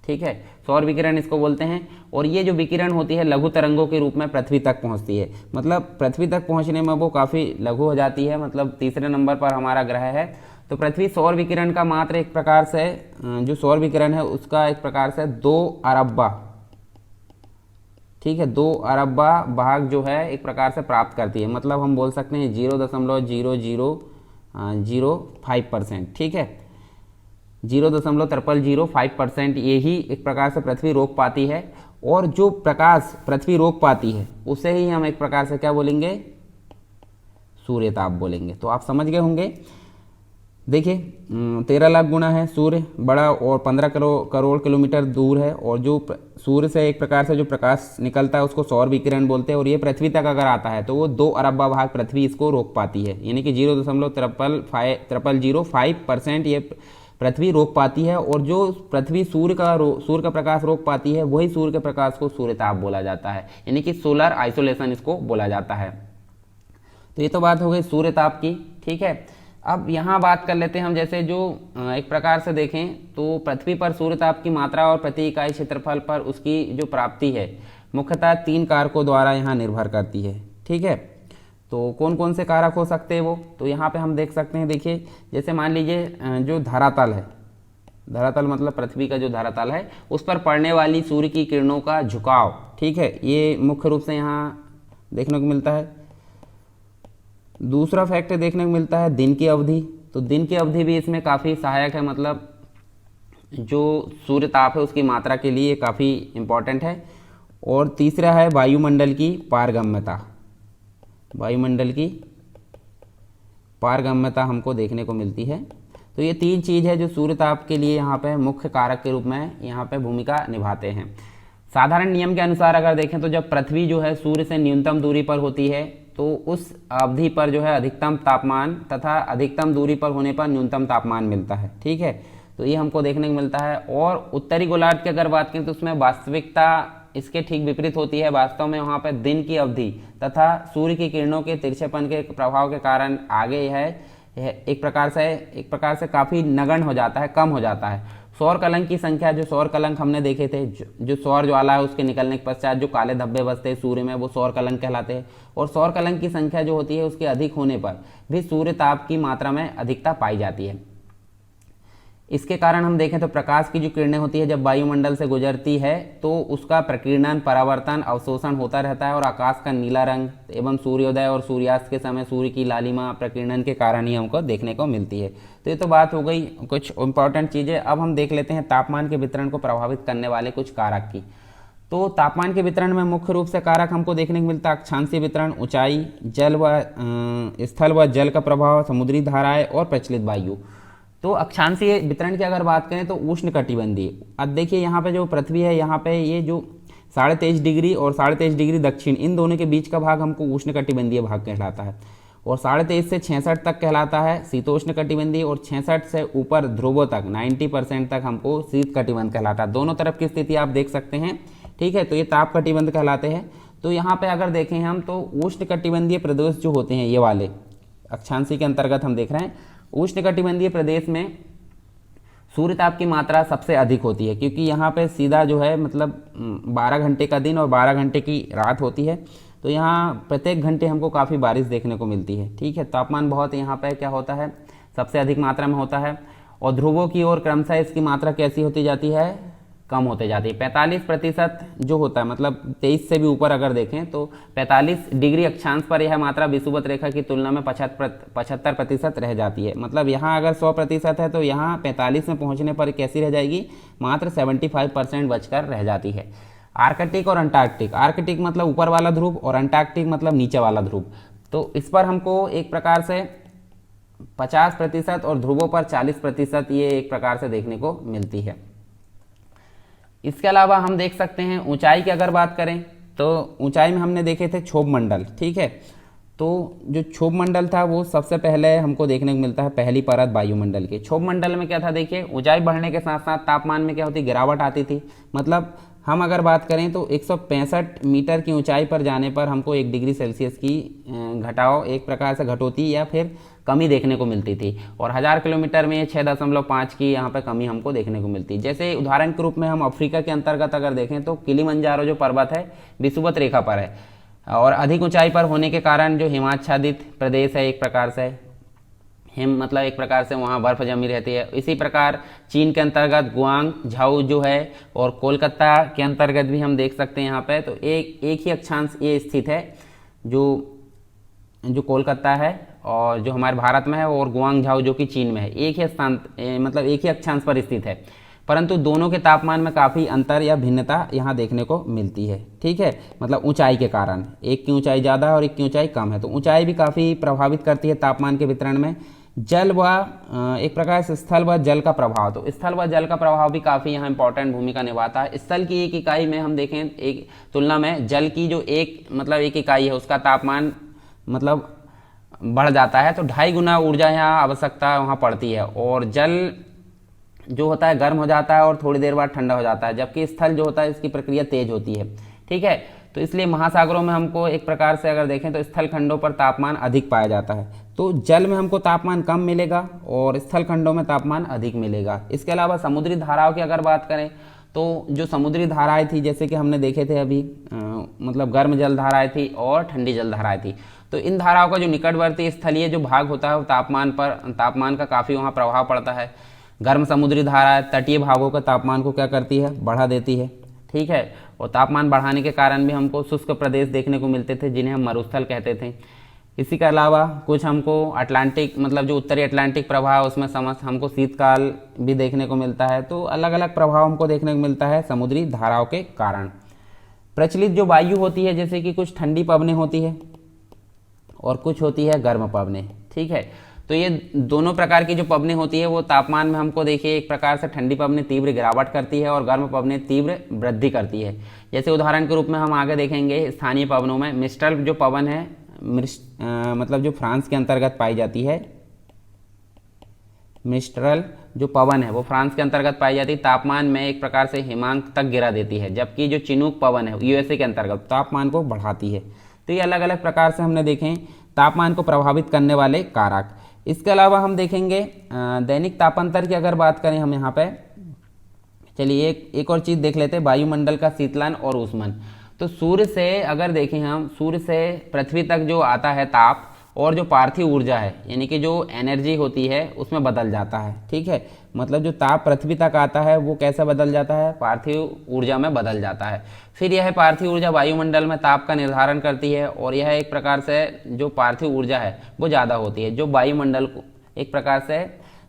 A: ठीक है, सौर विकिरण इसको बोलते हैं। और ये जो विकिरण होती है लघु तरंगों के रूप में पृथ्वी तक पहुंचती है। मतलब पृथ्वी तक पहुंचने में वो काफ़ी लघु हो जाती है, मतलब तीसरे नंबर पर हमारा ग्रह है। तो पृथ्वी सौर विकिरण का मात्र एक प्रकार से, जो सौर विकिरण है उसका एक प्रकार से 2 अरबा, ठीक है, 2 अरबा भाग जो है एक प्रकार से प्राप्त करती है। मतलब हम बोल सकते हैं 0.0005%। ठीक है, 0.0005% यही एक प्रकार से पृथ्वी रोक पाती है। और जो प्रकाश पृथ्वी रोक पाती है उसे ही हम एक प्रकार से क्या बोलेंगे, सूर्यताप बोलेंगे। तो आप समझ गए होंगे। देखिए 13 लाख गुना है सूर्य बड़ा और 15 करोड़ किलोमीटर दूर है। और जो सूर्य से एक प्रकार से जो प्रकाश निकलता है उसको सौर विकिरण बोलते हैं। और ये पृथ्वी तक अगर आता है तो वो 2 अरबा भाग पृथ्वी इसको रोक पाती है, यानी कि 0.0005% ये पृथ्वी रोक पाती है। और जो पृथ्वी सूर्य का प्रकाश रोक पाती है वही सूर्य के प्रकाश को सूर्यताप बोला जाता है, यानी कि सोलर आइसोलेशन इसको बोला जाता है। तो ये तो बात हो गई सूर्यताप की। ठीक है, अब यहाँ बात कर लेते हैं हम, जैसे जो एक प्रकार से देखें तो पृथ्वी पर सूर्यताप की मात्रा और प्रति इकाई क्षेत्रफल पर उसकी जो प्राप्ति है मुख्यतः 3 कारकों द्वारा यहाँ निर्भर करती है। ठीक है, तो कौन कौन से कारक हो सकते हैं वो, तो यहाँ पे हम देख सकते हैं। देखिए जैसे मान लीजिए जो धरातल है, धरातल मतलब पृथ्वी का जो धरातल है उस पर पड़ने वाली सूर्य की किरणों का झुकाव, ठीक है, ये मुख्य रूप से यहाँ देखने को मिलता है। दूसरा फैक्टर देखने को मिलता है दिन की अवधि। तो दिन की अवधि भी इसमें काफ़ी सहायक है, मतलब जो सूर्य ताप है उसकी मात्रा के लिए काफ़ी इम्पॉर्टेंट है। और तीसरा है वायुमंडल की पारगम्यता। वायुमंडल की पारगम्यता हमको देखने को मिलती है। तो ये 3 चीज़ है जो सूर्य ताप के लिए यहाँ पे मुख्य कारक के रूप में यहाँ पे भूमिका निभाते हैं। साधारण नियम के अनुसार अगर देखें तो जब पृथ्वी जो है सूर्य से न्यूनतम दूरी पर होती है तो उस अवधि पर जो है अधिकतम तापमान तथा अधिकतम दूरी पर होने पर न्यूनतम तापमान मिलता है। ठीक है, तो ये हमको देखने को मिलता है। और उत्तरी गोलार्ध की अगर बात करें तो उसमें वास्तविकता इसके ठीक विपरीत होती है। वास्तव में वहाँ पर दिन की अवधि तथा सूर्य की किरणों के तिरछेपन के प्रभाव के कारण आगे है एक प्रकार से काफ़ी नगण्य हो जाता है, कम हो जाता है। सौर कलंक की संख्या, जो सौर कलंक हमने देखे थे, जो सौर ज्वाला है उसके निकलने के पश्चात जो काले धब्बे बसते हैं सूर्य में, वो सौर कलंक कहलाते हैं। और सौर कलंक की संख्या जो होती है उसके अधिक होने पर भी सूर्य ताप की मात्रा में अधिकता पाई जाती है। इसके कारण हम देखें तो प्रकाश की जो किरणें होती है जब वायुमंडल से गुजरती है तो उसका प्रकीर्णन, परावर्तन, अवशोषण होता रहता है और आकाश का नीला रंग एवं सूर्योदय और सूर्यास्त के समय सूर्य की लालिमा प्रकीर्णन के कारण ही हमको देखने को मिलती है। तो ये तो बात हो गई कुछ इंपॉर्टेंट चीज़ें। अब हम देख लेते हैं तापमान के वितरण को प्रभावित करने वाले कुछ कारक की। तो तापमान के वितरण में मुख्य रूप से कारक हमको देखने को मिलता है अक्षांशीय वितरण, ऊंचाई, जल व स्थल व जल का प्रभाव, समुद्री धाराएं और प्रचलित वायु। तो अक्षांशीय वितरण की अगर बात करें तो उष्णकटिबंधीय, अब देखिए यहाँ पे जो पृथ्वी है यहाँ पे ये जो 23.5 डिग्री और 23.5 डिग्री दक्षिण, इन दोनों के बीच का भाग हमको उष्णकटिबंधीय भाग कहलाता है। और 23.5 से 66 तक कहलाता है शीतोष्ण कटिबंधीय और 66 से ऊपर ध्रुवों तक 90% तक हमको शीत कटिबंध कहलाता है। दोनों तरफ की स्थिति आप देख सकते हैं, ठीक है। तो ये ताप कटिबंध कहलाते हैं। तो यहाँ पे अगर देखें हम तो उष्ण कटिबंधीय प्रदेश जो होते हैं ये वाले अक्षांशीय के अंतर्गत हम देख रहे हैं, उष्ण कटिबंधीय प्रदेश में सूर्य ताप की मात्रा सबसे अधिक होती है क्योंकि यहाँ पे सीधा जो है मतलब 12 घंटे का दिन और 12 घंटे की रात होती है। तो यहाँ प्रत्येक घंटे हमको काफ़ी बारिश देखने को मिलती है, ठीक है। तापमान बहुत यहाँ पे क्या होता है, सबसे अधिक मात्रा में होता है। और ध्रुवों की ओर क्रमशः इसकी मात्रा कैसी होती जाती है, कम होते जाती है। 45% जो होता है मतलब 23 से भी ऊपर अगर देखें तो 45 डिग्री अक्षांश पर यह मात्रा विषुवत रेखा की तुलना में 75% रह जाती है। मतलब यहाँ अगर 100% है तो यहाँ 45 में पहुँचने पर कैसी रह जाएगी, मात्र 75% बचकर रह जाती है। आर्कटिक और अंटार्कटिक, आर्कटिक मतलब ऊपर वाला ध्रुव और अंटार्कटिक मतलब नीचे वाला ध्रुव। तो इस पर हमको एक प्रकार से 50% और ध्रुवों पर 40% ये एक प्रकार से देखने को मिलती है। इसके अलावा हम देख सकते हैं ऊंचाई की अगर बात करें तो ऊंचाई में हमने देखे थे क्षोभ मंडल, ठीक है। तो जो क्षोभ मंडल था वो सबसे पहले हमको देखने को मिलता है पहली परत वायुमंडल के। क्षोभ मंडल में क्या था, देखिए ऊंचाई बढ़ने के साथ साथ तापमान में क्या होती, गिरावट आती थी। मतलब हम अगर बात करें तो 165 मीटर की ऊंचाई पर जाने पर हमको 1 डिग्री सेल्सियस की घटाव एक प्रकार से घटोती या फिर कमी देखने को मिलती थी। और 1000 किलोमीटर में 6.5 की यहाँ पे कमी हमको देखने को मिलती है। जैसे उदाहरण के रूप में हम अफ्रीका के अंतर्गत अगर देखें तो किलिमंजारो जो पर्वत है विषुवत रेखा पर है और अधिक ऊंचाई पर होने के कारण जो हिमाच्छादित प्रदेश है एक प्रकार से मतलब एक प्रकार से वहाँ बर्फ जमी रहती है। इसी प्रकार चीन के अंतर्गत गुआंग झाऊ जो है और कोलकाता के अंतर्गत भी हम देख सकते हैं यहाँ पे। तो एक ही अक्षांश ये स्थित है जो कोलकाता है और जो हमारे भारत में है, और गुआंग झाऊ जो कि चीन में है, एक ही स्थान मतलब एक ही अक्षांश पर स्थित है। परंतु दोनों के तापमान में काफ़ी अंतर या भिन्नता यहाँ देखने को मिलती है, ठीक है। मतलब ऊंचाई के कारण एक की ऊंचाई ज़्यादा है और एक की ऊंचाई कम है। तो ऊंचाई भी काफ़ी प्रभावित करती है तापमान के वितरण में। जल व एक प्रकार से स्थल व जल का प्रभाव, तो स्थल व जल का प्रभाव भी काफ़ी यहाँ इंपॉर्टेंट भूमिका निभाता है। स्थल की एक इकाई में हम देखें एक तुलना में जल की जो एक इकाई है उसका तापमान मतलब बढ़ जाता है, तो 2.5 गुना ऊर्जा यहाँ आवश्यकता वहाँ पड़ती है। और जल जो होता है गर्म हो जाता है और थोड़ी देर बाद ठंडा हो जाता है, जबकि स्थल जो होता है इसकी प्रक्रिया तेज होती है, ठीक है। तो इसलिए महासागरों में हमको एक प्रकार से अगर देखें तो स्थल खंडों पर तापमान अधिक पाया जाता है। तो जल में हमको तापमान कम मिलेगा और स्थल खंडों में तापमान अधिक मिलेगा। इसके अलावा समुद्री धाराओं की अगर बात करें तो जो समुद्री धाराएं थी जैसे कि हमने देखे थे अभी मतलब गर्म जल धाराएं थी और ठंडी जल धाराएं थी। तो इन धाराओं का जो निकटवर्ती स्थलीय जो भाग होता है वो तापमान का काफ़ी वहाँ प्रभाव पड़ता है। गर्म समुद्री धाराएं तटीय भागों का तापमान को क्या करती है, बढ़ा देती है, ठीक है। और तापमान बढ़ाने के कारण भी हमको शुष्क प्रदेश देखने को मिलते थे जिन्हें हम मरुस्थल कहते थे। इसी के अलावा कुछ हमको अटलांटिक मतलब जो उत्तरी अटलांटिक प्रभाव उसमें हमको शीतकाल भी देखने को मिलता है। तो अलग अलग प्रभाव हमको देखने को मिलता है समुद्री धाराओं के कारण। प्रचलित जो वायु होती है जैसे कि कुछ ठंडी पवनें होती है और कुछ होती है गर्म पवनें, ठीक है। तो ये दोनों प्रकार की जो पवनें होती है वो तापमान में हमको देखिए एक प्रकार से ठंडी पवनें तीव्र गिरावट करती है और गर्म पवनें तीव्र वृद्धि करती है। जैसे उदाहरण के रूप में हम आगे देखेंगे स्थानीय पवनों में मिस्ट्रल जो पवन है मतलब जो फ्रांस के अंतर्गत पाई जाती है, मिस्ट्रल जो पवन है वो फ्रांस के अंतर्गत पाई जाती है, तापमान में एक प्रकार से हिमांक तक गिरा देती है। जबकि जो चिनूक पवन है यूएसए के अंतर्गत तापमान को बढ़ाती है। तो ये अलग अलग प्रकार से हमने देखें तापमान को प्रभावित करने वाले कारक। इसके अलावा हम देखेंगे दैनिक तापांतर की अगर बात करें हम यहाँ पे, चलिए एक और चीज़ देख लेते हैं, वायुमंडल का शीतलन और ऊष्मन। तो सूर्य से अगर देखें हम, सूर्य से पृथ्वी तक जो आता है ताप और जो पार्थिव ऊर्जा है यानी कि जो एनर्जी होती है उसमें बदल जाता है। ठीक है, मतलब जो ताप पृथ्वी तक आता है वो कैसे बदल जाता है, पार्थिव ऊर्जा में बदल जाता है। फिर यह पार्थिव ऊर्जा वायुमंडल में ताप का निर्धारण करती है और यह एक प्रकार से जो पार्थिव ऊर्जा है वो ज़्यादा होती है। जो वायुमंडल को एक प्रकार से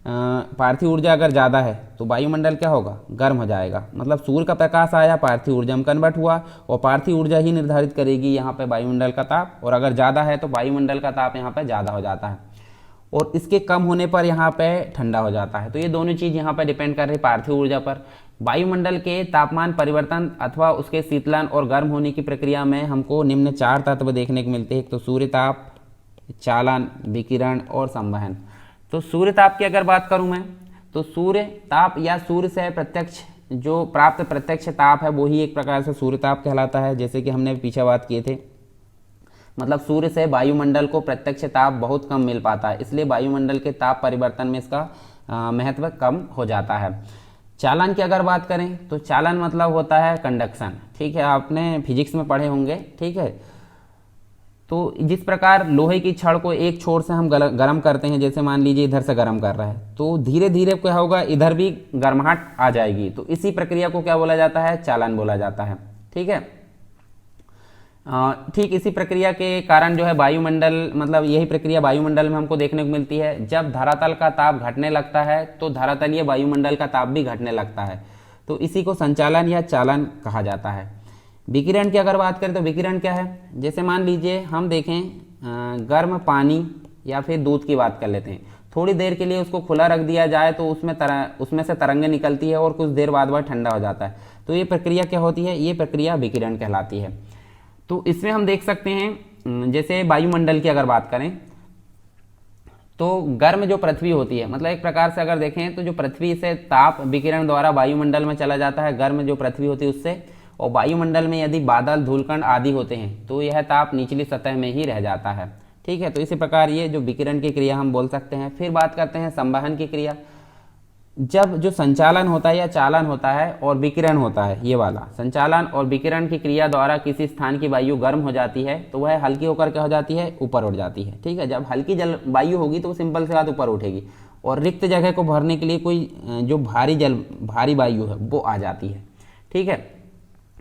A: पार्थिव ऊर्जा अगर ज़्यादा है तो वायुमंडल क्या होगा, गर्म हो जाएगा। मतलब सूर्य का प्रकाश आया, पार्थिव ऊर्जा में कन्वर्ट हुआ और पार्थिव ऊर्जा ही निर्धारित करेगी यहाँ पे वायुमंडल का ताप, और अगर ज़्यादा है तो वायुमंडल का ताप यहाँ पे ज़्यादा हो जाता है और इसके कम होने पर यहाँ पे ठंडा हो जाता है। तो ये दोनों चीज़ यहाँ पे डिपेंड कर रही है पार्थिव ऊर्जा पर। वायुमंडल के तापमान परिवर्तन अथवा उसके शीतलन और गर्म होने की प्रक्रिया में हमको निम्न 4 तत्व देखने को मिलते हैं। तो सूर्य ताप, चालन, विकिरण और संवहन। तो सूर्य ताप की अगर बात करूं मैं तो सूर्य ताप या सूर्य से प्रत्यक्ष जो प्राप्त प्रत्यक्ष ताप है वो ही एक प्रकार से सूर्य ताप कहलाता है, जैसे कि हमने पीछे बात किए थे। मतलब सूर्य से वायुमंडल को प्रत्यक्ष ताप बहुत कम मिल पाता है, इसलिए वायुमंडल के ताप परिवर्तन में इसका महत्व कम हो जाता है। चालन की अगर बात करें तो चालन मतलब होता है कंडक्शन। ठीक है, आपने फिजिक्स में पढ़े होंगे। ठीक है, तो जिस प्रकार लोहे की छड़ को एक छोर से हम गर्म करते हैं, जैसे मान लीजिए इधर से गर्म कर रहा है तो धीरे धीरे क्या होगा, इधर भी गर्माहट आ जाएगी। तो इसी प्रक्रिया को क्या बोला जाता है, चालन बोला जाता है। ठीक है, ठीक इसी प्रक्रिया के कारण जो है वायुमंडल, मतलब यही प्रक्रिया वायुमंडल में हमको देखने को मिलती है। जब धरातल का ताप घटने लगता है तो धरातलीय वायुमंडल का ताप भी घटने लगता है, तो इसी को संचालन या चालन कहा जाता है। विकिरण की अगर बात करें तो विकिरण क्या है, जैसे मान लीजिए हम देखें गर्म पानी या फिर दूध की बात कर लेते हैं। थोड़ी देर के लिए उसको खुला रख दिया जाए तो उसमें से तरंगें निकलती है और कुछ देर बाद वह ठंडा हो जाता है। तो ये प्रक्रिया क्या होती है, ये प्रक्रिया विकिरण कहलाती है। तो इसमें हम देख सकते हैं जैसे वायुमंडल की अगर बात करें तो गर्म जो पृथ्वी होती है, मतलब एक प्रकार से अगर देखें तो जो पृथ्वी से ताप विकिरण द्वारा वायुमंडल में चला जाता है, गर्म जो पृथ्वी होती है उससे। और वायुमंडल में यदि बादल, धूलकण आदि होते हैं तो यह ताप निचली सतह में ही रह जाता है। ठीक है, तो इसी प्रकार ये जो विकिरण की क्रिया हम बोल सकते हैं। फिर बात करते हैं संवहन की क्रिया। जब जो संचालन होता है या चालन होता है और विकिरण होता है, ये वाला संचालन और विकिरण की क्रिया द्वारा किसी स्थान की वायु गर्म हो जाती है तो वह हल्की होकर क्या हो जाती है, ऊपर उठ जाती है। ठीक है, जब हल्की जल वायु होगी तो सिंपल सी बात ऊपर उठेगी और रिक्त जगह को भरने के लिए कोई जो भारी वायु है वो आ जाती है। ठीक है,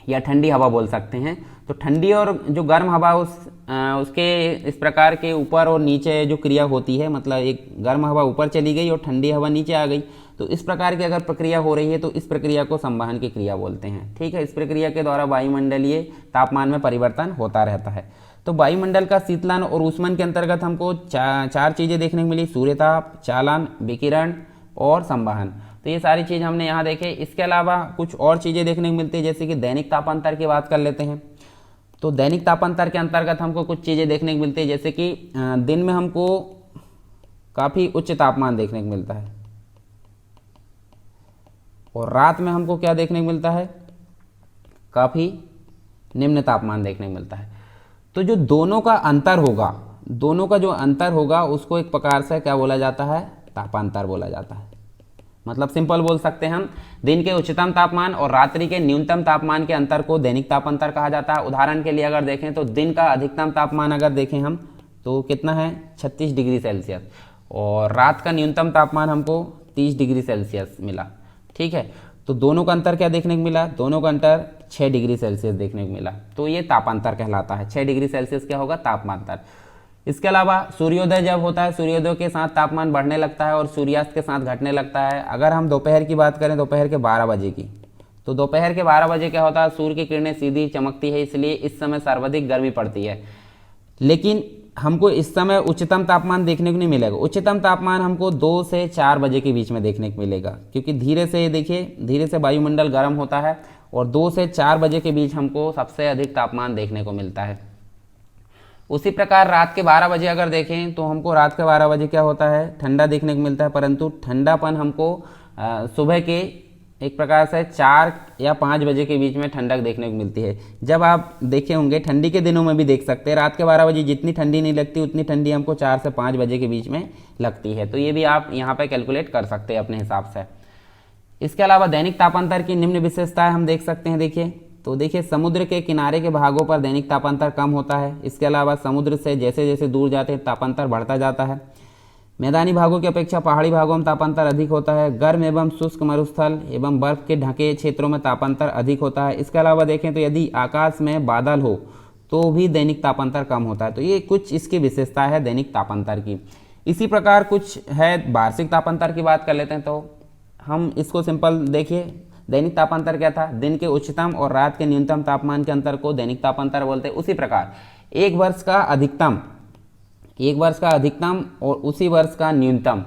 A: या ठंडी हवा बोल सकते हैं। तो ठंडी और जो गर्म हवा उसके इस प्रकार के ऊपर और नीचे जो क्रिया होती है, मतलब एक गर्म हवा ऊपर चली गई और ठंडी हवा नीचे आ गई, तो इस प्रकार की अगर प्रक्रिया हो रही है तो इस प्रक्रिया को संवहन की क्रिया बोलते हैं। ठीक है, इस प्रक्रिया के द्वारा वायुमंडलीय तापमान में परिवर्तन होता रहता है। तो वायुमंडल का शीतलन और ऊष्मन के अंतर्गत हमको चार चीज़ें देखने को मिली, सूर्यताप, चालन, विकिरण और संवहन। तो ये सारी चीज़ हमने यहाँ देखे। इसके अलावा कुछ और चीज़ें देखने को मिलती है, जैसे कि दैनिक तापांतर की बात कर लेते हैं। तो दैनिक तापांतर के अंतर्गत हमको कुछ चीज़ें देखने को मिलती है, जैसे कि दिन में हमको काफ़ी उच्च तापमान देखने को मिलता है और रात में हमको क्या देखने को मिलता है, काफ़ी निम्न तापमान देखने को मिलता है। तो जो दोनों का अंतर होगा, दोनों का जो अंतर होगा उसको एक प्रकार से क्या बोला जाता है, तापांतर बोला जाता है। मतलब सिंपल बोल सकते हैं हम, दिन के उच्चतम तापमान और रात्रि के न्यूनतम तापमान के अंतर को दैनिक तापांतर कहा जाता है। उदाहरण के लिए अगर देखें तो दिन का अधिकतम तापमान अगर देखें हम तो कितना है, 36 डिग्री सेल्सियस, और रात का न्यूनतम तापमान हमको 30 डिग्री सेल्सियस मिला। ठीक है, तो दोनों का अंतर क्या देखने को मिला, दोनों का अंतर 6 डिग्री सेल्सियस देखने को मिला। तो ये तापांतर कहलाता है। 6 डिग्री सेल्सियस क्या होगा, तापांतर। इसके अलावा सूर्योदय जब होता है, सूर्योदय के साथ तापमान बढ़ने लगता है और सूर्यास्त के साथ घटने लगता है। अगर हम दोपहर की बात करें, दोपहर के 12 बजे की, तो दोपहर के 12 बजे क्या होता है, सूर्य की किरणें सीधी चमकती है, इसलिए इस समय सर्वाधिक गर्मी पड़ती है। लेकिन हमको इस समय उच्चतम तापमान देखने को नहीं मिलेगा। उच्चतम तापमान हमको 2 से 4 बजे के बीच में देखने को मिलेगा, क्योंकि धीरे से देखिए, धीरे से वायुमंडल गर्म होता है और 2 से 4 बजे के बीच हमको सबसे अधिक तापमान देखने को मिलता है। उसी प्रकार रात के 12 बजे अगर देखें तो हमको रात के 12 बजे क्या होता है, ठंडा देखने को मिलता है, परंतु ठंडापन हमको सुबह के एक प्रकार से 4 या 5 बजे के बीच में ठंडक देखने को मिलती है। जब आप देखे होंगे ठंडी के दिनों में भी देख सकते हैं, रात के 12 बजे जितनी ठंडी नहीं लगती उतनी ठंडी हमको 4 से 5 बजे के बीच में लगती है। तो ये भी आप यहाँ पे कैलकुलेट कर सकते हैं अपने हिसाब से। इसके अलावा दैनिक तापांतर की निम्न विशेषताएं हम देख सकते हैं। देखिए, तो देखिए समुद्र के किनारे के भागों पर दैनिक तापांतर कम होता है। इसके अलावा समुद्र से जैसे जैसे दूर जाते हैं तापांतर बढ़ता जाता है। मैदानी भागों की अपेक्षा पहाड़ी भागों में तापांतर अधिक होता है। गर्म एवं शुष्क मरुस्थल एवं बर्फ के ढके क्षेत्रों में तापांतर अधिक होता है। इसके अलावा देखें तो यदि आकाश में बादल हो तो भी दैनिक तापांतर कम होता है। तो ये कुछ इसकी विशेषता है दैनिक तापांतर की। इसी प्रकार कुछ है वार्षिक तापांतर की बात कर लेते हैं। तो हम इसको सिंपल देखिए, दैनिक तापांतर क्या था, दिन के उच्चतम और रात के न्यूनतम तापमान के अंतर को दैनिक तापांतर बोलते हैं। उसी प्रकार एक वर्ष का अधिकतम और उसी वर्ष का न्यूनतम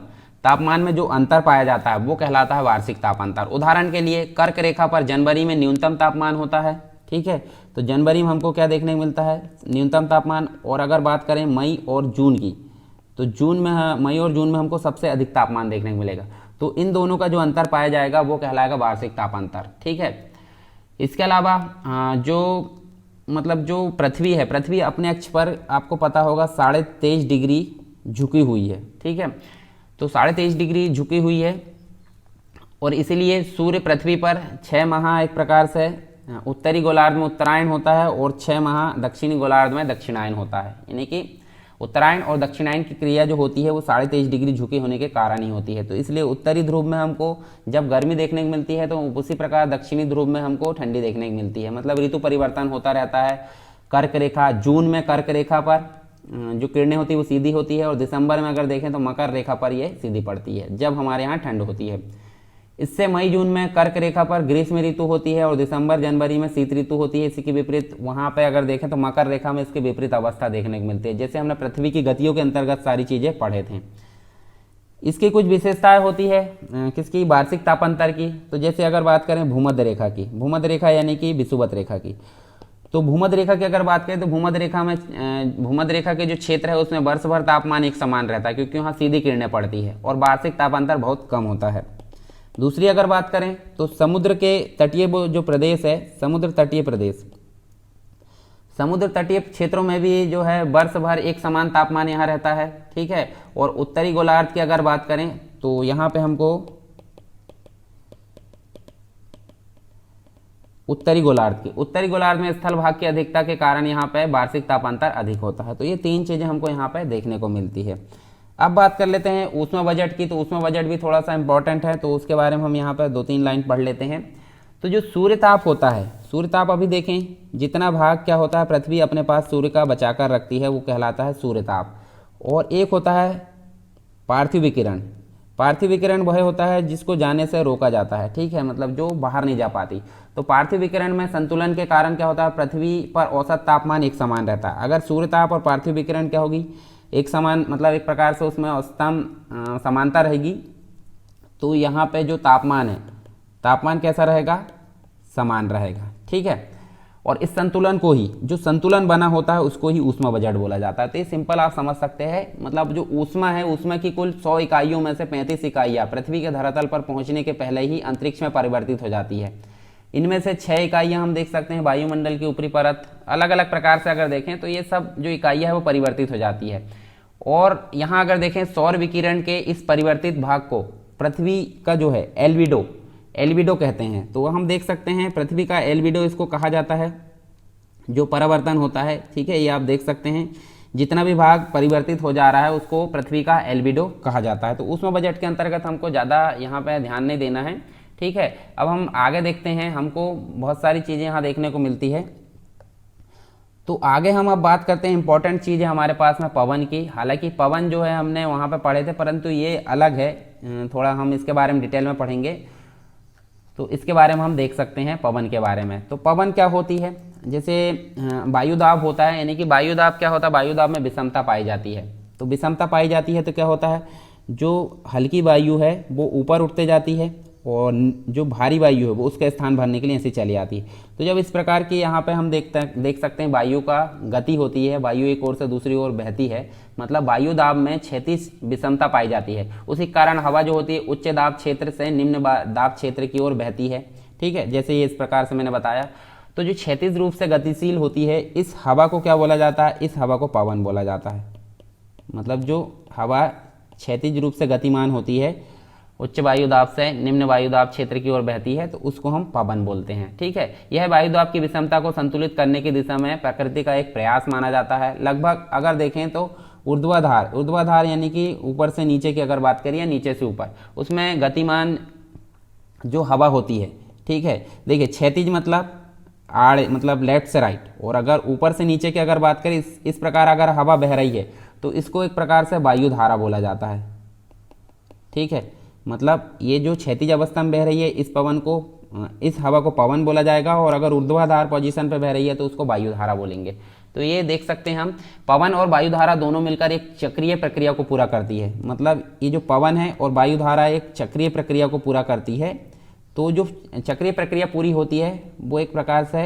A: तापमान में जो अंतर पाया जाता है वो कहलाता है वार्षिक तापांतर। उदाहरण के लिए कर्क रेखा पर जनवरी में न्यूनतम तापमान होता है, ठीक है। तो जनवरी में हमको क्या देखने को मिलता है, न्यूनतम तापमान। और अगर बात करें मई और जून की, तो मई और जून में हमको सबसे अधिक तापमान देखने को मिलेगा। तो इन दोनों का जो अंतर पाया जाएगा वो कहलाएगा वार्षिक तापांतर, ठीक है। इसके अलावा जो पृथ्वी है, पृथ्वी अपने अक्ष पर आपको पता होगा 23.5 डिग्री झुकी हुई है, ठीक है। तो 23.5 डिग्री झुकी हुई है और इसीलिए सूर्य पृथ्वी पर 6 माह एक प्रकार से उत्तरी गोलार्ध में उत्तरायण होता है और 6 माह दक्षिणी गोलार्ध में दक्षिणायन होता है। यानी कि उत्तरायण और दक्षिणायन की क्रिया जो होती है वो 23.5 डिग्री झुकी होने के कारण ही होती है। तो इसलिए उत्तरी ध्रुव में हमको जब गर्मी देखने को मिलती है तो उसी प्रकार दक्षिणी ध्रुव में हमको ठंडी देखने को मिलती है। मतलब ऋतु परिवर्तन होता रहता है। कर्क रेखा, जून में कर्क रेखा पर जो किरणें होती है वो सीधी होती है और दिसंबर में अगर देखें तो मकर रेखा पर ये सीधी पड़ती है जब हमारे यहाँ ठंड होती है। इससे मई जून में कर्क रेखा पर ग्रीष्म ऋतु होती है और दिसंबर जनवरी में शीत ऋतु होती है। इसी के विपरीत वहाँ पे अगर देखें तो मकर रेखा में इसके विपरीत अवस्था देखने को मिलती है। जैसे हमने पृथ्वी की गतियों के अंतर्गत सारी चीज़ें पढ़े थे। इसकी कुछ विशेषताएं होती है किसकी, वार्षिक तापांतर की। तो जैसे अगर बात करें भूमध्य रेखा की, भूमध्य रेखा यानी कि विषुवत रेखा की, तो भूमध्य रेखा की अगर बात करें तो भूमध्य रेखा के जो क्षेत्र है उसमें वर्ष भर तापमान एक समान रहता है क्योंकि वहाँ सीधी किरणें पड़ती है और वार्षिक तापांतर बहुत कम होता है। दूसरी अगर बात करें तो समुद्र के तटीय जो प्रदेश है, समुद्र तटीय क्षेत्रों में भी जो है वर्ष भर एक समान तापमान यहाँ रहता है, ठीक है। और उत्तरी गोलार्ध की अगर बात करें तो यहाँ पे हमको उत्तरी गोलार्ध में स्थल भाग की अधिकता के कारण यहाँ पे वार्षिक तापांतर अधिक होता है। तो ये 3 चीज़ें हमको यहाँ पे देखने को मिलती है। अब बात कर लेते हैं ऊष्मा बजट की। तो ऊष्मा बजट भी थोड़ा सा इंपॉर्टेंट है, तो उसके बारे में हम यहाँ पर 2-3 लाइन पढ़ लेते हैं। तो जो सूर्यताप होता है, सूर्यताप अभी देखें जितना भाग क्या होता है पृथ्वी अपने पास सूर्य का बचाकर रखती है वो कहलाता है सूर्यताप। और एक होता है पार्थिव विकिरण। पार्थिव विकिरण वह होता है जिसको जाने से रोका जाता है, ठीक है, मतलब जो बाहर नहीं जा पाती। तो पार्थिव विकिरण में संतुलन के कारण क्या होता है, पृथ्वी पर औसत तापमान एक समान रहता है। अगर सूर्यताप और पार्थिव विकिरण क्या होगी, एक समान, मतलब एक प्रकार से उसमें औसतम समानता रहेगी, तो यहाँ पे जो तापमान है, तापमान कैसा रहेगा, समान रहेगा, ठीक है। और इस संतुलन को ही, जो संतुलन बना होता है उसको ही ऊष्मा बजट बोला जाता है। तो ये सिंपल आप समझ सकते हैं, मतलब जो ऊष्मा है, ऊष्मा की कुल 100 इकाइयों में से 35 इकाइयाँ पृथ्वी के धरातल पर पहुँचने के पहले ही अंतरिक्ष में परिवर्तित हो जाती है। इनमें से 6 इकाइयाँ हम देख सकते हैं वायुमंडल की ऊपरी परत, अलग अलग प्रकार से अगर देखें तो ये सब जो इकाइयाँ है वो परिवर्तित हो जाती है। और यहाँ अगर देखें सौर विकिरण के इस परिवर्तित भाग को पृथ्वी का जो है एल्बिडो कहते हैं। तो हम देख सकते हैं पृथ्वी का एल्बिडो इसको कहा जाता है, जो परावर्तन होता है, ठीक है, ये आप देख सकते हैं। जितना भी भाग परिवर्तित हो जा रहा है उसको पृथ्वी का एल्बिडो कहा जाता है। तो ऊष्मा बजट के अंतर्गत हमको ज़्यादा यहाँ पे ध्यान नहीं देना है, ठीक है। अब हम आगे देखते हैं, हमको बहुत सारी चीज़ें यहाँ देखने को मिलती है। तो आगे हम अब बात करते हैं इंपॉर्टेंट चीज़ है हमारे पास में पवन की। हालांकि पवन जो है हमने वहाँ पे पढ़े थे, परंतु ये अलग है, थोड़ा हम इसके बारे में डिटेल में पढ़ेंगे। तो इसके बारे में हम देख सकते हैं पवन के बारे में। तो पवन क्या होती है, जैसे वायुदाब होता है, यानी कि वायुदाब क्या होता है, वायुदाब में विषमता पाई जाती है। तो विषमता पाई जाती है तो क्या होता है, जो हल्की वायु है वो ऊपर उठते जाती है और जो भारी वायु है वो उसका स्थान भरने के लिए ऐसे चली आती है। तो जब इस प्रकार की यहाँ पे हम देख सकते हैं वायु का गति होती है, वायु एक ओर से दूसरी ओर बहती है, मतलब वायु दाब में क्षैतिज विषमता पाई जाती है। उसी कारण हवा जो होती है उच्च दाब क्षेत्र से निम्न दाब क्षेत्र की ओर बहती है, ठीक है, जैसे ये इस प्रकार से मैंने बताया। तो जो क्षैतिज रूप से गतिशील होती है इस हवा को क्या बोला जाता है, इस हवा को पवन बोला जाता है। मतलब जो हवा क्षैतिज रूप से गतिमान होती है उच्च वायु दाब से निम्न वायु दाब क्षेत्र की ओर बहती है तो उसको हम पवन बोलते हैं। ठीक है, यह वायु दाब की विषमता को संतुलित करने की दिशा में प्रकृति का एक प्रयास माना जाता है। लगभग अगर देखें तो ऊर्ध्वाधार यानी कि ऊपर से नीचे की अगर बात करें या नीचे से ऊपर, उसमें गतिमान जो हवा होती है, ठीक है, देखिए क्षैतिज मतलब आड़ मतलब लेफ्ट से राइट, और अगर ऊपर से नीचे की अगर बात करें इस प्रकार अगर हवा बह रही है तो इसको एक प्रकार से वायु धारा बोला जाता है। ठीक है, मतलब ये जो क्षैतिज अवस्था में बह रही है इस पवन को, इस हवा को पवन बोला जाएगा, और अगर ऊर्ध्वाधार पोजीशन पे बह रही है तो उसको वायु धारा बोलेंगे। तो ये देख सकते हैं हम, पवन और वायु धारा दोनों मिलकर एक चक्रीय प्रक्रिया को पूरा करती है। मतलब ये जो पवन है और वायु धारा एक चक्रीय प्रक्रिया को पूरा करती है। तो जो चक्रीय प्रक्रिया पूरी होती है वो एक प्रकार से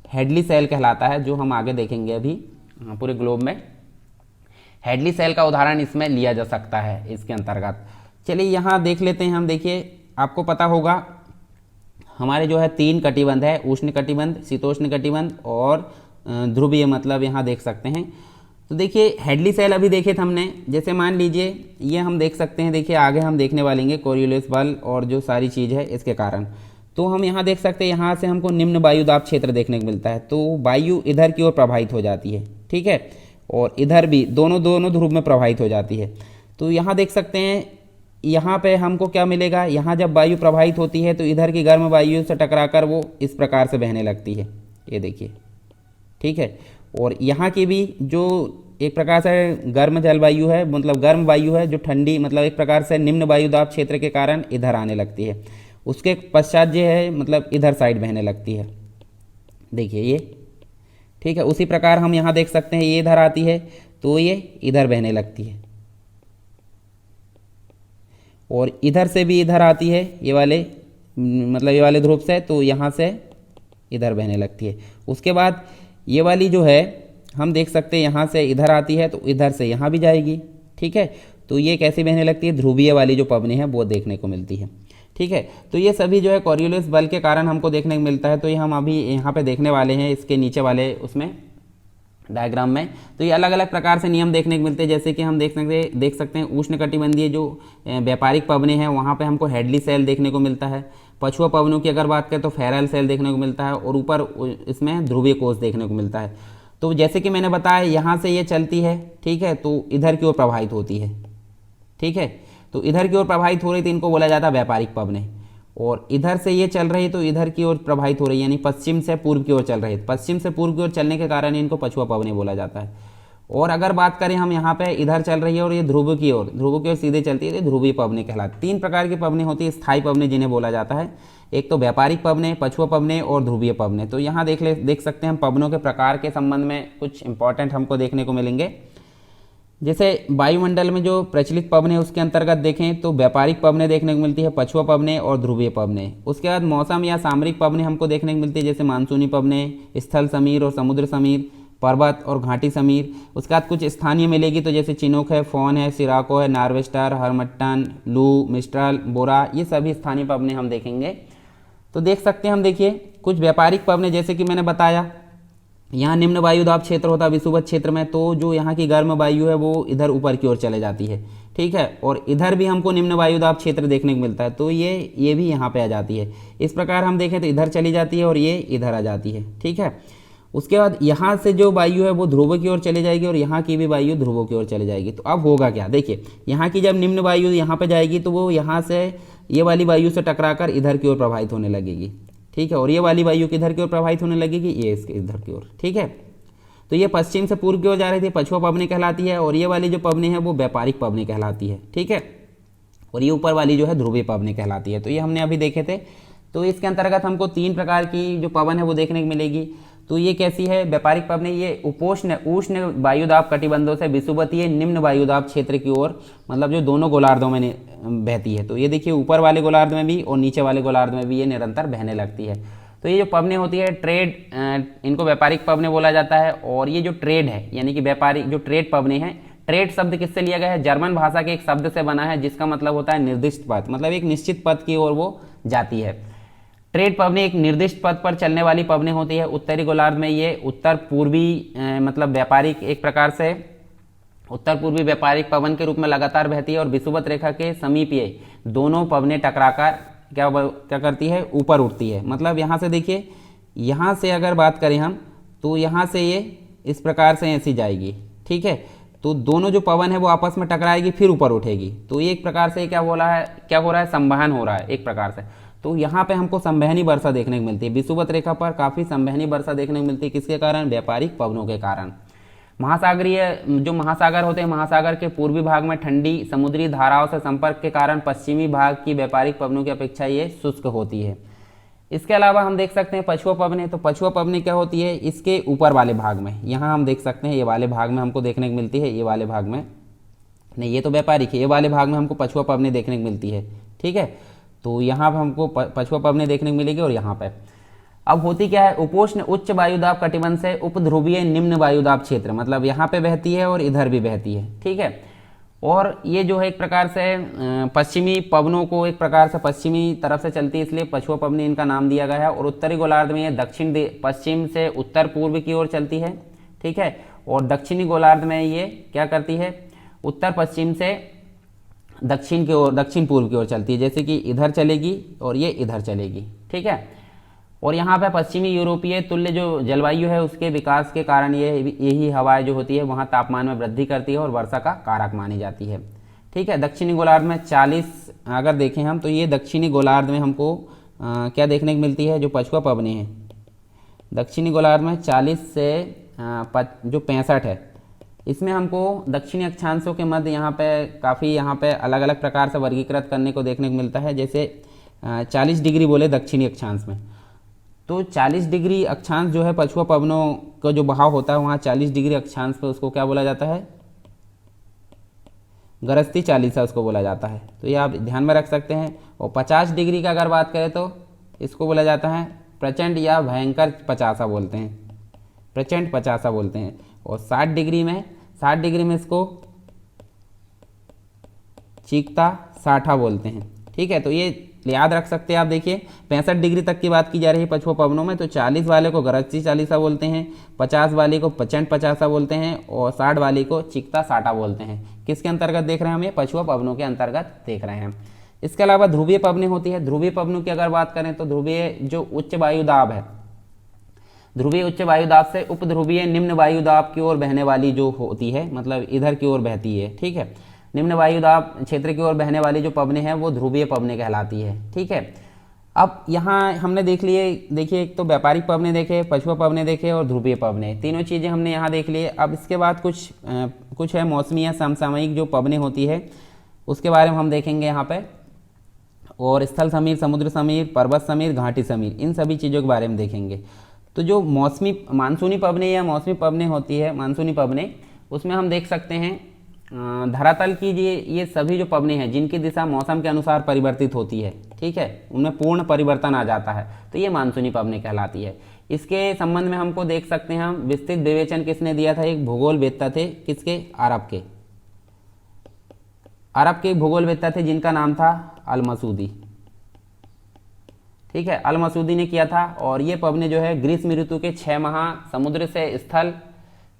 A: हेडली सेल कहलाता है, जो हम आगे देखेंगे अभी पूरे ग्लोब में। हेडली सेल का उदाहरण इसमें लिया जा सकता है इसके अंतर्गत। चलिए यहाँ देख लेते हैं हम। देखिए आपको पता होगा हमारे जो है 3 कटिबंध है, उष्ण कटिबंध, शीतोष्ण कटिबंध और ध्रुवीय, मतलब यहाँ देख सकते हैं। तो देखिए हेडली सेल अभी देखे थे हमने, जैसे मान लीजिए ये हम देख सकते हैं, देखिए आगे हम देखने वालेंगे कोरियोलिस बल और जो सारी चीज़ है इसके कारण। तो हम यहाँ देख सकते हैं, यहाँ से हमको निम्न वायु दाब क्षेत्र देखने को मिलता है, तो वायु इधर की ओर प्रवाहित हो जाती है। ठीक है, और इधर भी दोनों ध्रुव में प्रवाहित हो जाती है। तो यहाँ देख सकते हैं, यहाँ पे हमको क्या मिलेगा, यहाँ जब वायु प्रवाहित होती है तो इधर की गर्म वायु से टकराकर वो इस प्रकार से बहने लगती है, ये देखिए। ठीक है, और यहाँ की भी जो एक प्रकार से गर्म जलवायु है, मतलब गर्म वायु है, जो ठंडी मतलब एक प्रकार से निम्न वायु दाब क्षेत्र के कारण इधर आने लगती है। उसके पश्चात जो है मतलब इधर साइड बहने लगती है, देखिए ये। ठीक है, उसी प्रकार हम यहाँ देख सकते हैं, ये इधर आती है तो ये इधर बहने लगती है, और इधर से भी इधर आती है, ये वाले मतलब ये वाले ध्रुव से, तो यहाँ से इधर बहने लगती है। उसके बाद ये वाली जो है हम देख सकते हैं, यहाँ से इधर आती है तो इधर से यहाँ भी जाएगी। ठीक है, तो ये कैसे बहने लगती है, ध्रुवीय वाली जो पवनें हैं वो देखने को मिलती है। ठीक है, तो ये सभी जो है कोरियोलिस बल के कारण हमको देखने को मिलता है। तो ये हम अभी यहाँ पे देखने वाले हैं इसके नीचे वाले उसमें डायग्राम में। तो ये अलग अलग प्रकार से नियम देखने को मिलते हैं, जैसे कि हम देख सकते हैं उष्ण कटिबंधीय जो व्यापारिक पवनें हैं वहाँ पे हमको हेडली सेल देखने को मिलता है। पछुआ पवनों की अगर बात करें तो फेरल सेल देखने को मिलता है, और ऊपर इसमें ध्रुवीय कोष देखने को मिलता है। तो जैसे कि मैंने बताया यहाँ से ये चलती है, ठीक है, तो इधर की ओर प्रवाहित होती है। ठीक है, तो इधर की ओर प्रवाहित हो रही थी, इनको बोला जाता है व्यापारिक पवनें। और इधर से ये चल रही तो इधर की ओर प्रवाहित हो रही, यानी पश्चिम से पूर्व की ओर चल रही। पश्चिम से पूर्व की ओर चलने के कारण इनको पछुआ पवनें बोला जाता है। और अगर बात करें हम यहाँ पे इधर चल रही है और ये ध्रुव की ओर सीधे चलती है, तो ध्रुवीय पवनें कहलाती। 3 प्रकार की पवनें होती है, स्थायी पवनें जिन्हें बोला जाता है। एक तो व्यापारिक पवनें, पछुआ पवनें और ध्रुवीय पवनें। तो यहाँ देख सकते हैं हम पवनों के प्रकार के संबंध में कुछ इंपॉर्टेंट हमको देखने को मिलेंगे। जैसे वायुमंडल में जो प्रचलित पवनें उसके अंतर्गत देखें तो व्यापारिक पवनें देखने को मिलती है, पछुआ पवनें और ध्रुवीय पवनें। उसके बाद मौसम या सामरिक पवनें हमको देखने को मिलती है, जैसे मानसूनी पवनें, स्थल समीर और समुद्र समीर, पर्वत और घाटी समीर। उसके बाद कुछ स्थानीय मिलेगी, तो जैसे चिनोक है, फोन है, सिराको है, नार्वेस्टर, हरमट्टन, लू, मिस्ट्रल, बोरा, ये सभी स्थानीय पवनें हम देखेंगे। तो देख सकते हैं हम, देखिए कुछ व्यापारिक पवनें, जैसे कि मैंने बताया यहाँ निम्न वायु दाब क्षेत्र होता है विषुवत क्षेत्र में, तो जो यहाँ की गर्म वायु है वो इधर ऊपर की ओर चले जाती है। ठीक है, और इधर भी हमको निम्न वायु दाब क्षेत्र देखने को मिलता है, तो ये भी यहाँ पे आ जाती है। इस प्रकार हम देखें तो इधर चली जाती है और ये इधर आ जाती है। ठीक है, उसके बाद यहाँ से जो वायु है वो ध्रुव की ओर चली जाएगी और यहाँ की भी वायु ध्रुवों की ओर चली जाएगी। तो अब होगा क्या, देखिए यहाँ की जब निम्न वायु यहाँ पे जाएगी तो वो यहाँ से ये वाली वायु से टकराकर इधर की ओर प्रवाहित होने लगेगी। ठीक है, और ये वाली वायु किधर की ओर प्रवाहित होने लगेगी, ये इसके इधर की ओर। ठीक है, तो ये पश्चिम से पूर्व की ओर जा रही थी, पछुआ पवनें कहलाती है, और ये वाली जो पवनें हैं वो व्यापारिक पवनें कहलाती है। ठीक है, और ये ऊपर वाली जो है ध्रुवीय पवनें कहलाती है। तो ये हमने अभी देखे थे। तो इसके अंतर्गत हमको 3 प्रकार की जो पवन है वो देखने को मिलेगी। तो ये कैसी है, व्यापारिक पवनें, ये उष्ण वायुदाब कटिबंधों से विषुवतीय निम्न वायुदाब क्षेत्र की ओर, मतलब जो दोनों गोलार्धों में बहती है। तो ये देखिए ऊपर वाले गोलार्ध में भी और नीचे वाले गोलार्ध में भी ये निरंतर बहने लगती है। तो ये जो पवनें होती है इनको व्यापारिक पवनें बोला जाता है। और ये जो ट्रेड है, यानी कि व्यापारिक जो ट्रेड पवनें हैं, ट्रेड शब्द किससे लिया गया है, जर्मन भाषा के एक शब्द से बना है, जिसका मतलब होता है निर्दिष्ट पथ, मतलब एक निश्चित पथ की ओर वो जाती है। ट्रेड पवनें एक निर्दिष्ट पथ पर चलने वाली पवनें होती है। उत्तरी गोलार्ध में ये उत्तर पूर्वी मतलब व्यापारिक एक प्रकार से उत्तर पूर्वी व्यापारिक पवन के रूप में लगातार बहती है और विषुवत रेखा के समीप ये दोनों पवनें टकराकर क्या करती है, ऊपर उठती है। मतलब यहाँ से देखिए, यहाँ से अगर बात करें हम तो यहाँ से ये इस प्रकार से ऐसी जाएगी, ठीक है। तो दोनों जो पवन है वो आपस में टकराएगी फिर ऊपर उठेगी। तो ये एक प्रकार से क्या हो रहा है, संवहन हो रहा है एक प्रकार से। तो यहाँ पे हमको संवहनी वर्षा देखने को मिलती है, विषुवत रेखा पर काफ़ी संवहनी वर्षा देखने को मिलती है। किसके कारण? व्यापारिक पवनों के कारण। महासागरीय जो महासागर होते हैं, महासागर के पूर्वी भाग में ठंडी समुद्री धाराओं से संपर्क के कारण पश्चिमी भाग की व्यापारिक पवनों की अपेक्षा ये शुष्क होती है। इसके अलावा हम देख सकते हैं पछुआ पवनें। तो पछुआ पवनें क्या होती है, इसके ऊपर वाले भाग में, यहाँ हम देख सकते हैं ये वाले भाग में हमको देखने को मिलती है, ये वाले भाग में नहीं, ये तो व्यापारिक है, ये वाले भाग में हमको पछुआ पवनें देखने को मिलती है, ठीक है। तो यहाँ पर हमको पछुआ पवनें देखने को मिलेगी। और यहाँ पर अब होती क्या है, उपोष्ण उच्च वायुदाब कटिबंध से उपध्रुवीय निम्न वायुदाब क्षेत्र, मतलब यहाँ पे बहती है और इधर भी बहती है, ठीक है। और ये जो है एक प्रकार से पश्चिमी पवनों को एक प्रकार से पश्चिमी तरफ से चलती है, इसलिए पछुआ पवनी इनका नाम दिया गया है। और उत्तरी गोलार्ध में ये दक्षिण पश्चिम से उत्तर पूर्व की ओर चलती है, ठीक है। और दक्षिणी गोलार्ध में ये क्या करती है, उत्तर पश्चिम से दक्षिण की ओर, दक्षिण पूर्व की ओर चलती है, जैसे कि इधर चलेगी और ये इधर चलेगी, ठीक है। और यहाँ पे पश्चिमी यूरोपीय तुल्य जो जलवायु है उसके विकास के कारण यही हवाएं जो होती है वहाँ तापमान में वृद्धि करती है और वर्षा का कारक मानी जाती है, ठीक है। दक्षिणी गोलार्ध में 40 अगर देखें हम तो ये दक्षिणी गोलार्ध में हमको क्या देखने को मिलती है, जो पछुआ पवनें हैं दक्षिणी गोलार्ध में 40 से जो 65 है, इसमें हमको दक्षिणी अक्षांशों के मध्य यहाँ पे काफ़ी यहाँ पे अलग अलग प्रकार से वर्गीकृत करने को देखने को मिलता है। जैसे 40 डिग्री बोले दक्षिणी अक्षांश में, तो 40 डिग्री अक्षांश जो है पछुआ पवनों का जो बहाव होता है वहाँ 40 डिग्री अक्षांश पे उसको क्या बोला जाता है, गरजती चालीसा उसको बोला जाता है। तो ये आप ध्यान में रख सकते हैं। और 50 डिग्री का अगर बात करें तो इसको बोला जाता है प्रचंड या भयंकर पचासा बोलते हैं, प्रचंड पचासा बोलते हैं। और 60 डिग्री में इसको चीकता साठा बोलते हैं, ठीक है। तो ये याद रख सकते हैं आप। देखिए 65 डिग्री तक की बात की जा रही है पछुआ पवनों में, तो 40 वाले को गरजती चालीसा बोलते हैं, 50 वाले को प्रचंड पचासा बोलते हैं और 60 वाले को चिकता साटा बोलते हैं। किसके अंतर्गत देख रहे हैं हम, ये पछुआ पवनों के अंतर्गत देख रहे हैं। इसके अलावा ध्रुवीय पवनें होती है। ध्रुवीय पवनों की अगर बात करें तो ध्रुवीय जो उच्च वायुदाब है, ध्रुवीय उच्च वायुदाब से उपध्रुवीय निम्न वायुदाब की ओर बहने वाली जो होती है, मतलब इधर की ओर बहती है, ठीक है। निम्न वायुदाब क्षेत्र की ओर बहने वाली जो पवनें हैं वो ध्रुवीय पवनें कहलाती है, ठीक है। अब यहाँ हमने देख लिए, देखिए एक तो व्यापारिक पवनें देखे, पछुआ पवनें देखे और ध्रुवीय पवनें, तीनों चीज़ें हमने यहाँ देख लिए। अब इसके बाद कुछ है मौसमी या समसामयिक जो पवनें होती है उसके बारे में हम देखेंगे यहाँ पे। और स्थल समीर, समुद्र समीर, पर्वत समीर, घाटी समीर, इन सभी चीज़ों के बारे में देखेंगे। तो जो मानसूनी पवनें या मौसमी पवनें होती है, मानसूनी पवनें, उसमें हम देख सकते हैं धरातल की ये सभी जो पवनें हैं जिनकी दिशा मौसम के अनुसार परिवर्तित होती है, ठीक है, उनमें पूर्ण परिवर्तन आ जाता है, तो ये मानसूनी पवनें कहलाती है। इसके संबंध में हमको देख सकते हैं हम विस्तृत विवेचन किसने दिया था, एक भूगोलवेत्ता थे, किसके, अरब के भूगोलवेत्ता थे जिनका नाम था अल-मसूदी, ठीक है, अल-मसूदी ने किया था। और ये पवनें जो है ग्रीष्म ऋतु के 6 माह समुद्र से स्थल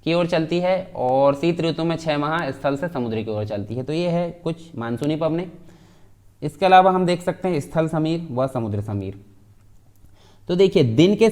A: की ओर चलती है और शीत ऋतु में 6 माह स्थल से समुद्र की ओर चलती है। तो ये है कुछ मानसूनी पवनें। इसके अलावा हम देख सकते हैं स्थल समीर व समुद्र समीर। तो देखिए दिन के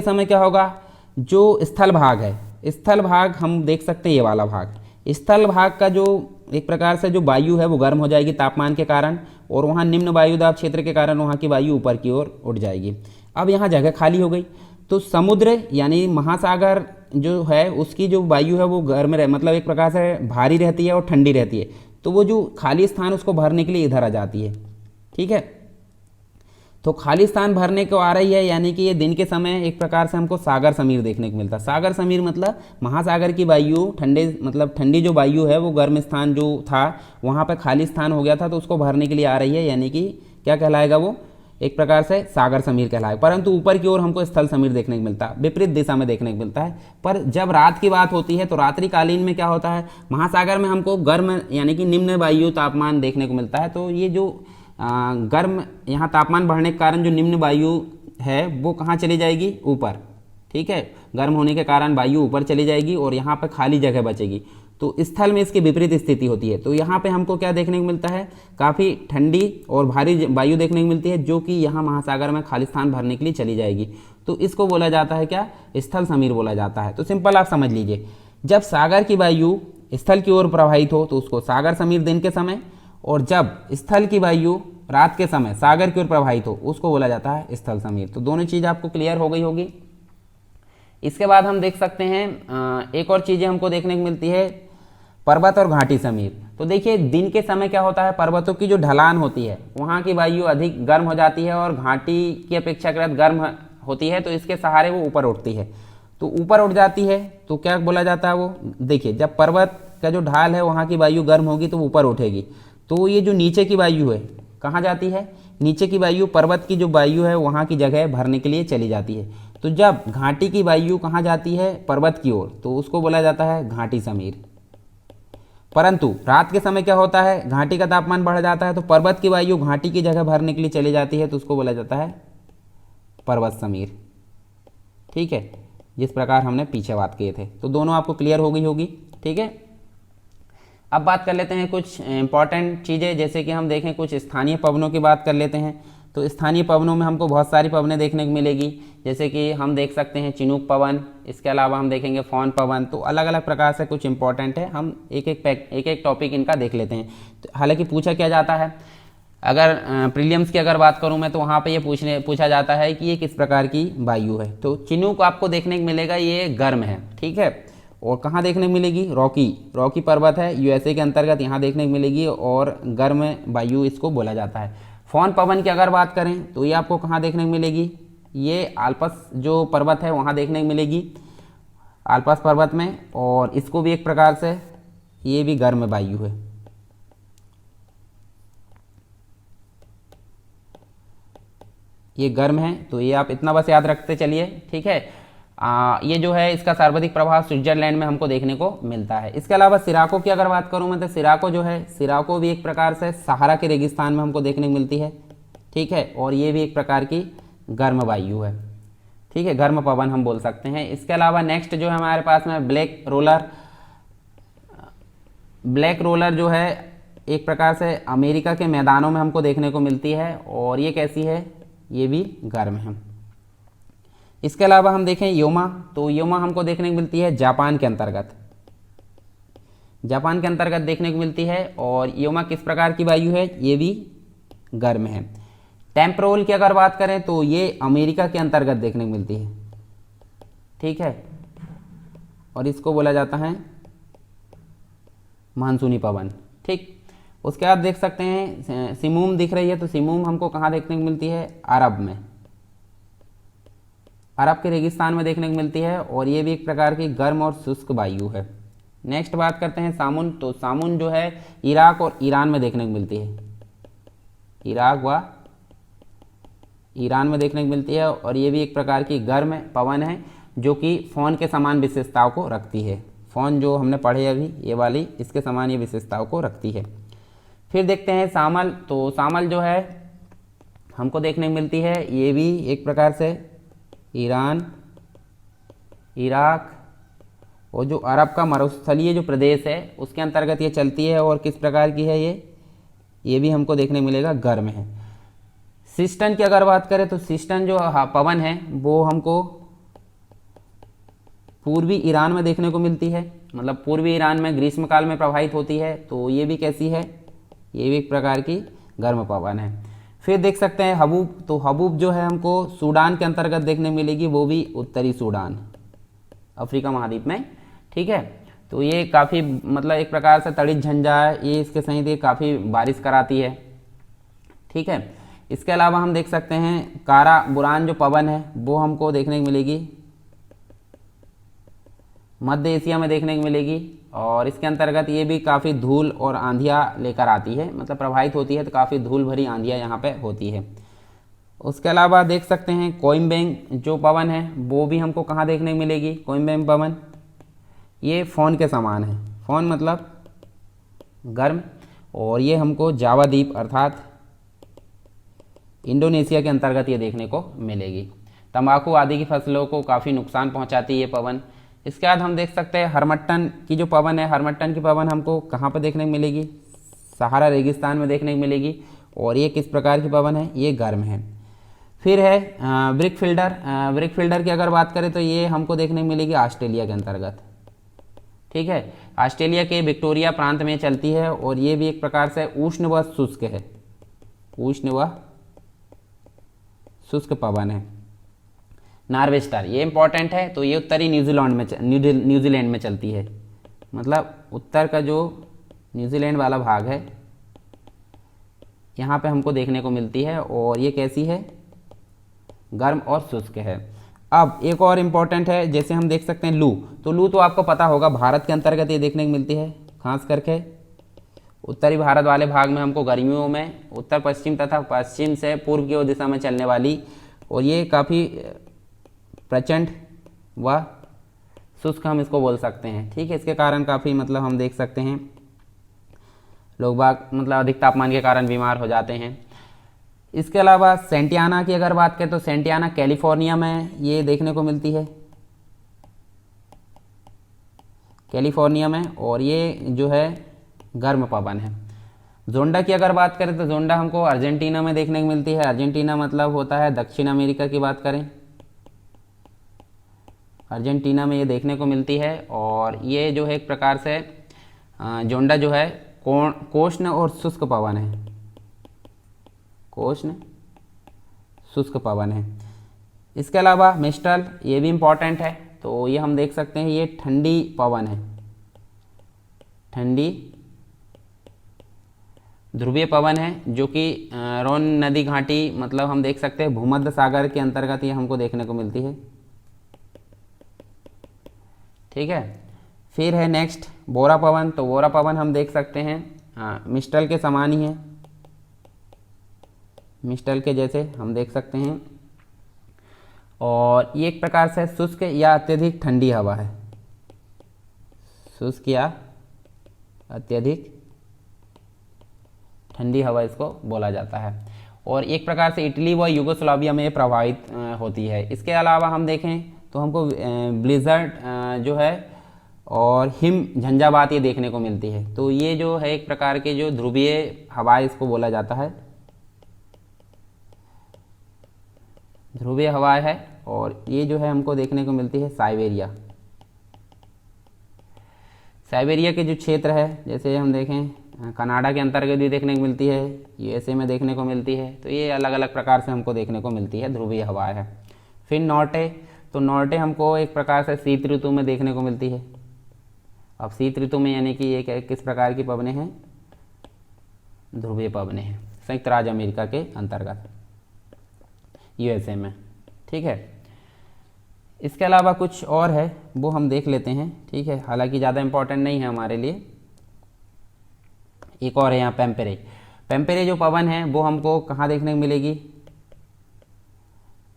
A: समय क्या होगा, जो स्थल भाग है, स्थल भाग हम देख सकते हैं ये वाला भाग, स्थल भाग का जो एक प्रकार से जो वायु है वो गर्म हो जाएगी तापमान के कारण, और वहाँ निम्न वायुदाब क्षेत्र के कारण वहाँ की वायु ऊपर की ओर उठ जाएगी। अब यहाँ जगह खाली हो गई, तो समुद्र यानी महासागर जो है उसकी जो वायु है वो गर्म मतलब एक प्रकार से भारी रहती है और ठंडी रहती है, तो वो जो खाली स्थान उसको भरने के लिए इधर आ जाती है, ठीक है। तो खाली स्थान भरने को आ रही है, यानी कि ये दिन के समय एक प्रकार से हमको सागर समीर देखने को मिलता है। सागर समीर मतलब महासागर की वायु ठंडी जो वायु है वो गर्म स्थान जो था वहाँ पे खाली स्थान हो गया था, तो उसको भरने के लिए आ रही है, यानी कि क्या कहलाएगा वो, एक प्रकार से सागर समीर कहलाएगा। परंतु ऊपर की ओर हमको स्थल समीर देखने को मिलता है, विपरीत दिशा में देखने को मिलता है। पर जब रात की बात होती है तो रात्रिकालीन में क्या होता है, महासागर में हमको गर्म यानी कि निम्न वायु तापमान देखने को मिलता है। तो ये जो गर्म यहाँ तापमान बढ़ने के कारण जो निम्न वायु है वो कहाँ चली जाएगी, ऊपर, ठीक है। गर्म होने के कारण वायु ऊपर चली जाएगी और यहाँ पर खाली जगह बचेगी। तो स्थल में इसकी विपरीत स्थिति होती है। तो यहाँ पे हमको क्या देखने को मिलता है, काफ़ी ठंडी और भारी वायु देखने को मिलती है, जो कि यहाँ महासागर में खाली स्थान भरने के लिए चली जाएगी। तो इसको बोला जाता है क्या, स्थल समीर बोला जाता है। तो सिंपल आप समझ लीजिए, जब सागर की वायु स्थल की ओर प्रवाहित हो तो उसको सागर समीर दिन के समय, और जब स्थल की वायु रात के समय सागर की ओर प्रवाहित हो उसको बोला जाता है स्थल समीर। तो दोनों चीज़ आपको क्लियर हो गई होगी। इसके बाद हम देख सकते हैं एक और चीज़ें हमको देखने को मिलती है, पर्वत और घाटी समीर। तो देखिए दिन के समय क्या होता है, पर्वतों की जो ढलान होती है वहाँ की वायु अधिक गर्म हो जाती है और घाटी की अपेक्षाकृत गर्म होती है, तो इसके सहारे वो ऊपर उठती है। तो ऊपर उठ जाती है तो क्या बोला जाता है वो, देखिए जब पर्वत का जो ढाल है वहाँ की वायु गर्म होगी तो ऊपर उठेगी। तो ये जो नीचे की वायु है कहाँ जाती है, नीचे की वायु पर्वत की जो वायु है वहाँ की जगह भरने के लिए चली जाती है। तो जब घाटी की वायु कहाँ जाती है, पर्वत की ओर, तो उसको बोला जाता है घाटी समीर। परंतु रात के समय क्या होता है, घाटी का तापमान बढ़ जाता है तो पर्वत की वायु घाटी की जगह भरने के लिए चली जाती है, तो उसको बोला जाता है पर्वत समीर। ठीक है, जिस प्रकार हमने पीछे बात किए थे। तो दोनों आपको क्लियर हो गई होगी। ठीक है, अब बात कर लेते हैं कुछ इंपॉर्टेंट चीज़ें, जैसे कि हम देखें कुछ स्थानीय पवनों की बात कर लेते हैं। तो स्थानीय पवनों में हमको बहुत सारी पवनें देखने को मिलेगी, जैसे कि हम देख सकते हैं चिनूक पवन, इसके अलावा हम देखेंगे फौन पवन। तो अलग अलग प्रकार से कुछ इंपॉर्टेंट है, हम एक एक टॉपिक इनका देख लेते हैं। तो हालांकि पूछा क्या जाता है, अगर प्रीलिम्स की अगर बात करूं मैं तो वहाँ पे ये पूछा जाता है कि ये किस प्रकार की वायु है। तो चिनूक आपको देखने को मिलेगा, ये गर्म है। ठीक है, और कहाँ देखने को मिलेगी, रॉकी पर्वत है यूएसए के अंतर्गत, यहाँ देखने को मिलेगी और गर्म वायु इसको बोला जाता है। फौन पवन की अगर बात करें तो ये आपको कहाँ देखने को मिलेगी, ये आल्पस जो पर्वत है वहाँ देखने को मिलेगी, आल्पस पर्वत में, और इसको भी एक प्रकार से ये भी गर्म वायु है। ये गर्म है, तो ये आप इतना बस याद रखते चलिए। ठीक है, ये जो है इसका सर्वाधिक प्रभाव स्विट्जरलैंड में हमको देखने को मिलता है। इसके अलावा सिराको की अगर बात करूं मैं तो सिराको जो है, सिराको भी एक प्रकार से सहारा के रेगिस्तान में हमको देखने को मिलती है। ठीक है, और ये भी एक प्रकार की गर्म वायु है। ठीक है, गर्म पवन हम बोल सकते हैं। इसके अलावा नेक्स्ट जो है हमारे पास में ब्लैक रोलर जो है एक प्रकार से अमेरिका के मैदानों में हमको देखने को मिलती है, और ये कैसी है, ये भी गर्म है। इसके अलावा हम देखें योमा, तो योमा हमको देखने को मिलती है जापान के अंतर्गत देखने को मिलती है, और योमा किस प्रकार की वायु है, ये भी गर्म है। टेम्परोल की अगर बात करें तो ये अमेरिका के अंतर्गत देखने को मिलती है। ठीक है, और इसको बोला जाता है मानसूनी पवन। ठीक, उसके बाद देख सकते हैं सिमूम दिख रही है, तो सिमूम हमको कहाँ देखने को मिलती है, अरब में, अरब के रेगिस्तान में देखने को मिलती है, और ये भी एक प्रकार की गर्म और शुष्क वायु है। नेक्स्ट बात करते हैं सामुन, तो सामुन जो है इराक और ईरान में देखने को मिलती है, इराक व ईरान में देखने को मिलती है, और ये भी एक प्रकार की गर्म पवन है जो कि फौन के समान विशेषताओं को रखती है। फौन जो हमने पढ़े अभी ये वाली, इसके समान ये विशेषताओं को रखती है। फिर देखते हैं सामल, तो सामल जो है हमको देखने को मिलती है, ये भी एक प्रकार से ईरान, इराक और जो अरब का मरुस्थलीय जो प्रदेश है उसके अंतर्गत ये चलती है, और किस प्रकार की है ये भी हमको देखने मिलेगा, गर्म है। सिस्टन की अगर बात करें तो सिस्टन जो पवन है वो हमको पूर्वी ईरान में देखने को मिलती है, मतलब पूर्वी ईरान में ग्रीष्मकाल में प्रवाहित होती है। तो ये भी कैसी है, ये भी एक प्रकार की गर्म पवन है। फिर देख सकते हैं हबूब, तो हबूब जो है हमको सूडान के अंतर्गत देखने मिलेगी, वो भी उत्तरी सूडान, अफ्रीका महाद्वीप में। ठीक है, तो ये काफ़ी मतलब एक प्रकार से तड़ित झंझा है, ये इसके सहित ये काफ़ी बारिश कराती है। ठीक है, इसके अलावा हम देख सकते हैं कारा बुरान जो पवन है वो हमको देखने को मिलेगी, मध्य एशिया में देखने को मिलेगी, और इसके अंतर्गत ये भी काफ़ी धूल और आंधियाँ लेकर आती है, मतलब प्रभावित होती है, तो काफ़ी धूल भरी आंधियाँ यहाँ पे होती है। उसके अलावा देख सकते हैं कोइम्बेंग जो पवन है वो भी हमको कहाँ देखने को मिलेगी, कोइम्बेंग पवन, ये फौन के समान है, फौन मतलब गर्म, और ये हमको जावा द्वीप अर्थात इंडोनेशिया के अंतर्गत ये देखने को मिलेगी। तंबाकू आदि की फसलों को काफ़ी नुकसान पहुंचाती है ये पवन। इसके बाद हम देख सकते हैं हरमट्टन की जो पवन है, हरमट्टन की पवन हमको कहाँ पर देखने को मिलेगी, सहारा रेगिस्तान में देखने को मिलेगी। और ये किस प्रकार की पवन है, ये गर्म है। फिर है ब्रिक फिल्डर। ब्रिक फिल्डर की अगर बात करें तो ये हमको देखने को मिलेगी ऑस्ट्रेलिया के अंतर्गत, ठीक है। ऑस्ट्रेलिया के विक्टोरिया प्रांत में चलती है और ये भी एक प्रकार से उष्ण व शुष्क है, उष्ण व शुष्क पवन है। नार्वेस्टर ये इंपॉर्टेंट है, तो ये उत्तरी न्यूजीलैंड में चलती है, मतलब उत्तर का जो न्यूजीलैंड वाला भाग है यहाँ पे हमको देखने को मिलती है। और ये कैसी है, गर्म और शुष्क है। अब एक और इम्पॉर्टेंट है, जैसे हम देख सकते हैं लू, तो लू तो आपको पता होगा भारत के अंतर्गत ये देखने को मिलती है, खास करके उत्तरी भारत वाले भाग में हमको गर्मियों में उत्तर पश्चिम तथा पश्चिम से पूर्व की ओर दिशा में चलने वाली, और ये काफ़ी प्रचंड व शुष्क हम इसको बोल सकते हैं, ठीक है। इसके कारण काफ़ी मतलब हम देख सकते हैं लोग बाग मतलब अधिक तापमान के कारण बीमार हो जाते हैं। इसके अलावा सेंटियाना की अगर बात करें तो सेंटियाना कैलिफोर्निया में ये देखने को मिलती है, कैलिफोर्निया में, और ये जो है गर्म पवन है। जोंडा की अगर बात करें तो जोंडा हमको अर्जेंटीना में देखने को मिलती है। अर्जेंटीना मतलब होता है दक्षिण अमेरिका की बात करें, अर्जेंटीना में ये देखने को मिलती है। और ये जो है एक प्रकार से जोंडा जो है कोष्ण और शुष्क पवन है, कोष्ण शुष्क पवन है। इसके अलावा मिस्ट्रल ये भी इम्पॉर्टेंट है, तो ये हम देख सकते हैं ये ठंडी पवन है, ठंडी ध्रुवीय पवन है, जो कि रोन नदी घाटी मतलब हम देख सकते हैं भूमध्य सागर के अंतर्गत ये हमको देखने को मिलती है, ठीक है। फिर है नेक्स्ट बोरा पवन, तो बोरा पवन हम देख सकते हैं मिस्ट्रल के समान ही है, मिस्ट्रल के जैसे हम देख सकते हैं। और ये एक प्रकार से शुष्क या अत्यधिक ठंडी हवा है, शुष्क या अत्यधिक ठंडी हवा इसको बोला जाता है। और एक प्रकार से इटली व यूगोस्लाविया में प्रभावित होती है। इसके अलावा हम देखें तो हमको ब्लिजर्ड जो है और हिम झंझावात ये देखने को मिलती है। तो ये जो है एक प्रकार के जो ध्रुवीय हवा इसको बोला जाता है, ध्रुवीय हवा है। और ये जो है हमको देखने को मिलती है साइबेरिया, साइबेरिया के जो क्षेत्र है, जैसे हम देखें कनाडा के अंतर्गत भी देखने को मिलती है, यूएसए में देखने को मिलती है। तो ये अलग अलग प्रकार से हमको देखने को मिलती है, ध्रुवीय हवा है। फिर नॉर्टे, तो नॉर्टे हमको एक प्रकार से शीत ऋतु में देखने को मिलती है। अब शीत ऋतु में यानी कि ये किस प्रकार की पवनें हैं, ध्रुवीय पवनें हैं, संयुक्त राज्य अमेरिका के अंतर्गत, यूएसए में, ठीक है। इसके अलावा कुछ और है वो हम देख लेते हैं, ठीक है, हालांकि ज़्यादा इंपॉर्टेंट नहीं है हमारे लिए। एक और है यहाँ पेम्पेरे, पेम्पेरे जो पवन है वो हमको कहाँ देखने को मिलेगी,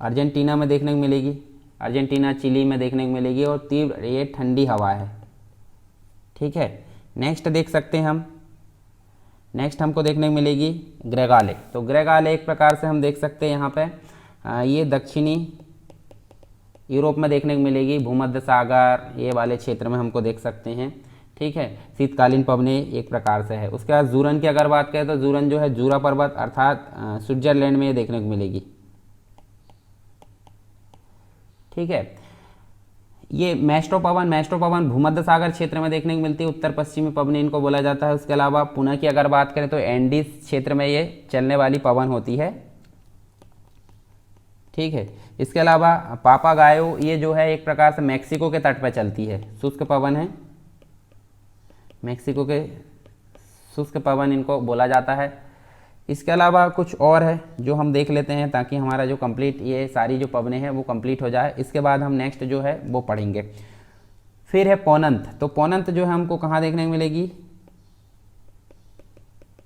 A: अर्जेंटीना में देखने को मिलेगी, अर्जेंटीना चिली में देखने को मिलेगी। और तीव्र ये ठंडी हवा है, ठीक है। नेक्स्ट देख सकते हैं हम, नेक्स्ट हमको देखने को मिलेगी ग्रेगाले। तो ग्रेगाले एक प्रकार से हम देख सकते हैं यहाँ पे ये दक्षिणी यूरोप में देखने को मिलेगी, भूमध्य सागर ये वाले क्षेत्र में हमको देख सकते हैं, ठीक है। शीतकालीन पवनें एक प्रकार से है। उसके बाद जूरन की अगर बात करें तो जूरन जो है जूरा पर्वत अर्थात स्विट्जरलैंड में ये देखने को मिलेगी, ठीक है। ये मैस्ट्रो पवन भूमध्य सागर क्षेत्र में देखने को मिलती है, उत्तर पश्चिमी पवनें इनको बोला जाता है। उसके अलावा पुणे की अगर बात करें तो एंडीज क्षेत्र में ये चलने वाली पवन होती है, ठीक है। इसके अलावा पापागायो ये जो है एक प्रकार से मैक्सिको के तट पर चलती है, शुष्क पवन है, मैक्सिको के शुष्क पवन इनको बोला जाता है। इसके अलावा कुछ और है जो हम देख लेते हैं ताकि हमारा जो कंप्लीट ये सारी जो पवनें हैं वो कंप्लीट हो जाए। इसके बाद हम नेक्स्ट जो है वो पढ़ेंगे। फिर है पोनंत, तो पोनंत जो है हमको कहाँ देखने को मिलेगी,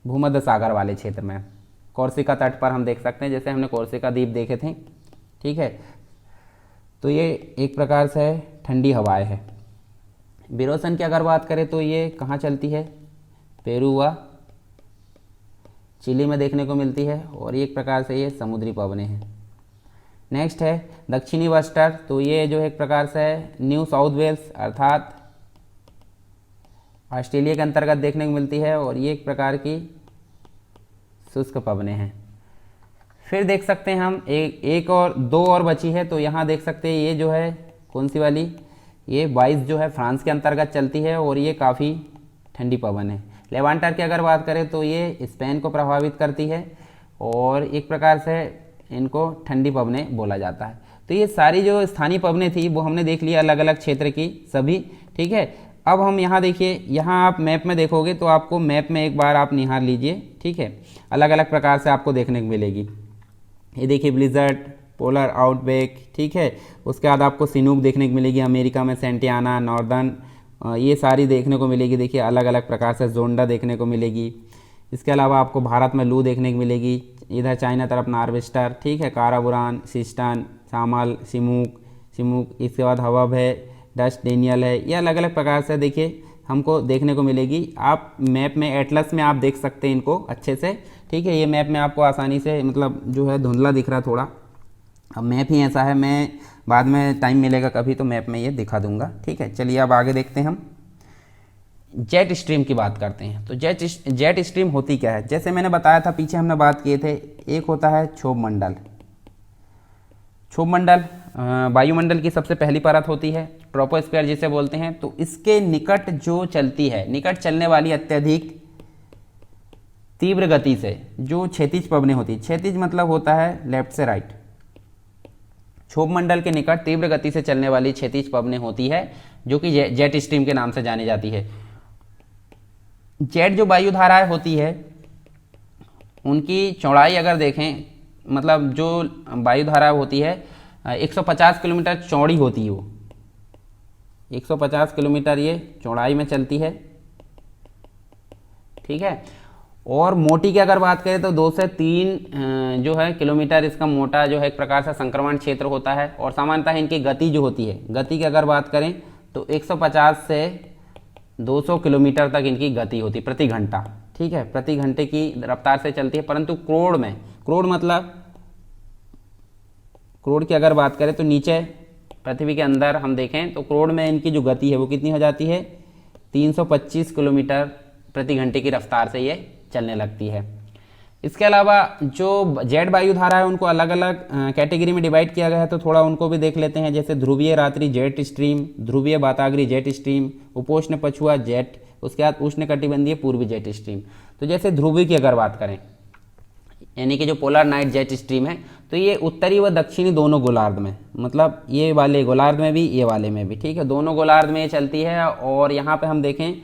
A: भूमध्य सागर वाले क्षेत्र में, कोर्सिका तट पर हम देख सकते हैं, जैसे हमने कोर्सिका द्वीप देखे थे, ठीक है। तो ये एक प्रकार से ठंडी हवाएं है। बिरोसन की अगर बात करें तो ये कहाँ चलती है, पेरू व चिली में देखने को मिलती है। और एक प्रकार से ये समुद्री पवनें हैं। नेक्स्ट है दक्षिणी वेस्टर, तो ये जो है एक प्रकार से न्यू साउथ वेल्स अर्थात ऑस्ट्रेलिया के अंतर्गत देखने को मिलती है और ये एक प्रकार की शुष्क पवनें हैं। फिर देख सकते हैं हम एक और दो और बची है, तो यहाँ देख सकते हैं ये जो है कौन सी वाली, ये 22 जो है फ्रांस के अंतर्गत चलती है और ये काफ़ी ठंडी पवन है। लेवांटर की अगर बात करें तो ये स्पेन को प्रभावित करती है और एक प्रकार से इनको ठंडी पवनें बोला जाता है। तो ये सारी जो स्थानीय पवनें थी वो हमने देख लिया अलग अलग क्षेत्र की सभी, ठीक है। अब हम यहाँ देखिए, यहाँ आप मैप में देखोगे तो आपको मैप में एक बार आप निहार लीजिए, ठीक है, अलग अलग प्रकार से आपको देखने को मिलेगी। ये देखिए ब्लिज़र्ड, पोलर आउटब्रेक, ठीक है। उसके बाद आपको सिनूक देखने को मिलेगी, अमेरिका में सेंटियाना, नॉर्दर्न, ये सारी देखने को मिलेगी। देखिए अलग अलग प्रकार से जोंडा देखने को मिलेगी। इसके अलावा आपको भारत में लू देखने को मिलेगी, इधर चाइना तरफ नार्वेस्टर, ठीक है, काराबुरान, सिस्टन, सामल, सिमुक, इसके बाद हवब है, डस्ट डेनियल है, ये अलग अलग प्रकार से देखिए हमको देखने को मिलेगी। आप मैप में एटलस में आप देख सकते हैं इनको अच्छे से, ठीक है। ये मैप में आपको आसानी से मतलब जो है धुंधला दिख रहा थोड़ा, अब मैप ही ऐसा है, मैं बाद में टाइम मिलेगा कभी तो मैप में ये दिखा दूंगा, ठीक है। चलिए अब आगे देखते हैं हम जेट स्ट्रीम की बात करते हैं। तो जेट स्ट्रीम होती क्या है, जैसे मैंने बताया था पीछे हमने बात किए थे, एक होता है क्षोभ मंडल। क्षोभ मंडल वायुमंडल की सबसे पहली परत होती है, ट्रोपोस्फीयर जिसे बोलते हैं। तो इसके निकट जो चलती है, निकट चलने वाली अत्यधिक तीव्र गति से जो क्षैतिज पवनें होती है, क्षैतिज मतलब होता है लेफ्ट से राइट, क्षोभ मंडल के निकट तीव्र गति से चलने वाली क्षैतिज पवनें होती है जो कि जेट स्ट्रीम के नाम से जानी जाती है। जेट जो वायु धाराएं होती है उनकी चौड़ाई अगर देखें, मतलब जो वायु धारा होती है 150 किलोमीटर चौड़ी होती है, वो 150 किलोमीटर ये चौड़ाई में चलती है, ठीक है। और मोटी की अगर बात करें तो 2 से 3 जो है किलोमीटर इसका मोटा जो है एक प्रकार से संक्रमण क्षेत्र होता है। और सामान्यतः इनकी गति जो होती है, गति की अगर बात करें तो 150 से 200 किलोमीटर तक इनकी गति होती है प्रति घंटा, ठीक है, प्रति घंटे की रफ्तार से चलती है। परंतु क्रोड़ में, क्रोड़ मतलब क्रोड़ की अगर बात करें तो नीचे पृथ्वी के अंदर हम देखें तो क्रोड़ में इनकी जो गति है वो कितनी हो जाती है, 325 किलोमीटर प्रति घंटे की रफ्तार से ये चलने लगती है। इसके अलावा जो जेट वायु धारा है उनको अलग अलग कैटेगरी में डिवाइड किया गया है, तो थोड़ा उनको भी देख लेते हैं। जैसे ध्रुवीय रात्रि जेट स्ट्रीम, ध्रुवीय वाताग्री जेट स्ट्रीम, उपोष्ण पछुआ जेट, उसके बाद उष्ण कटिबंधीय पूर्वी जेट स्ट्रीम। तो जैसे ध्रुवीय की अगर बात करें, यानी कि जो पोलर नाइट जेट स्ट्रीम है, तो ये उत्तरी व दक्षिणी दोनों गोलार्ध में, मतलब ये वाले गोलार्ध में भी ये वाले में भी, ठीक है, दोनों गोलार्ध में ये चलती है। और यहाँ पे हम देखें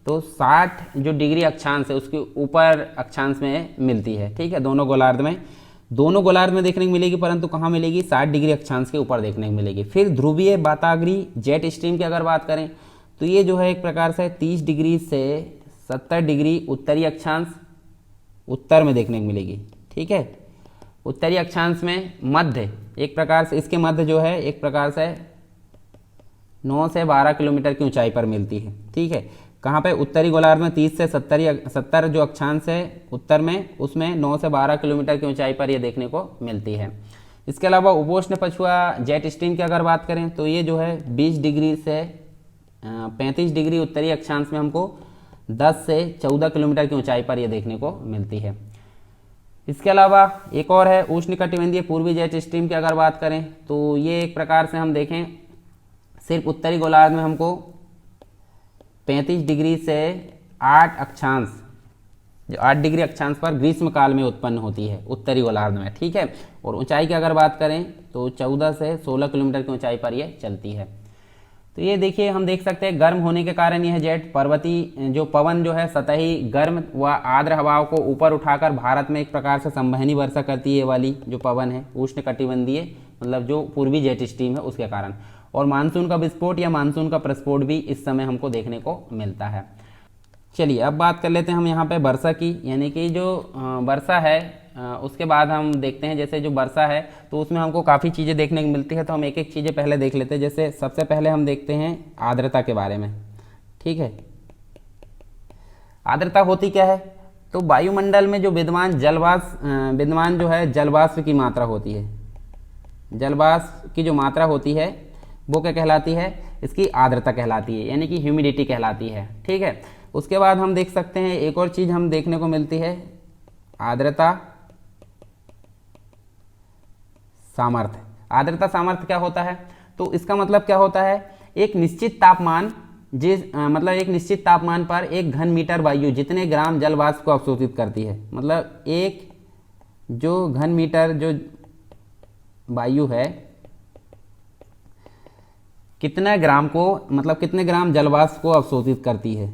A: तो 60 जो डिग्री अक्षांश है उसके ऊपर अक्षांश में मिलती है, ठीक है, दोनों गोलार्ध में देखने को मिलेगी, परंतु कहाँ मिलेगी, 60 डिग्री अक्षांश के ऊपर देखने को मिलेगी। फिर ध्रुवीय वाताग्री जेट स्ट्रीम की अगर बात करें तो ये जो है एक प्रकार से 30 डिग्री से 70 डिग्री उत्तरी अक्षांश उत्तर में देखने को मिलेगी, ठीक है। उत्तरी अक्षांश में मध्य एक प्रकार से, इसके मध्य जो है एक प्रकार से 9 से 12 किलोमीटर की ऊंचाई पर मिलती है, ठीक है। कहाँ पे, उत्तरी गोलार्ध में 30 से 70 जो अक्षांश है उत्तर में, उसमें 9 से 12 किलोमीटर की ऊंचाई पर ये देखने को मिलती है। इसके अलावा उपोष्ण पछुआ जेट स्ट्रीम की अगर बात करें तो ये जो है 20 डिग्री से 35 डिग्री उत्तरी अक्षांश में हमको 10 से 14 किलोमीटर की ऊंचाई पर यह देखने को मिलती है। इसके अलावा एक और है उष्णकटिबंधीय पूर्वी जेट स्ट्रीम की अगर बात करें तो ये एक प्रकार से हम देखें सिर्फ उत्तरी गोलार्ध में हमको 35 डिग्री से 8 अक्षांश, जो 8 डिग्री अक्षांश पर ग्रीष्म काल में उत्पन्न होती है उत्तरी गोलार्ध में, ठीक है। और ऊंचाई की अगर बात करें तो 14 से 16 किलोमीटर की ऊंचाई पर यह चलती है। तो ये देखिए हम देख सकते हैं गर्म होने के कारण यह जेट पर्वतीय जो पवन जो है सतही गर्म व आर्द्र हवाओं को ऊपर उठाकर भारत में एक प्रकार से संवहनी वर्षा करती है। ये वाली जो पवन है उष्णकटिबंधीय मतलब जो पूर्वी जेट स्ट्रीम है उसके कारण, और मानसून का विस्फोट या मानसून का प्रस्फोट भी इस समय हमको देखने को मिलता है। चलिए अब बात कर लेते हैं हम यहाँ पे वर्षा की, यानी कि जो वर्षा है उसके बाद हम देखते हैं जैसे जो वर्षा है तो उसमें हमको काफ़ी चीज़ें देखने को मिलती है। तो हम एक एक चीज़ें पहले देख लेते हैं। जैसे सबसे पहले हम देखते हैं आर्द्रता के बारे में, ठीक है। आर्द्रता होती क्या है, तो वायुमंडल में जो विद्यमान जो है जलवाष्प की मात्रा होती है, जलवाष्प की जो मात्रा होती है वो क्या कहलाती है, इसकी आर्द्रता कहलाती है, यानी कि ह्यूमिडिटी कहलाती है। ठीक है, उसके बाद हम देख सकते हैं एक और चीज़ हम देखने को मिलती है, आर्द्रता सामर्थ्य। आर्द्रता सामर्थ्य क्या होता है, तो इसका मतलब क्या होता है, एक निश्चित तापमान मतलब एक निश्चित तापमान पर 1 घन मीटर वायु जितने ग्राम जल वाष्प को अवशोषित करती है। मतलब एक जो घन मीटर जो वायु है कितना ग्राम को, मतलब कितने ग्राम जल वाष्प को अवशोषित करती है,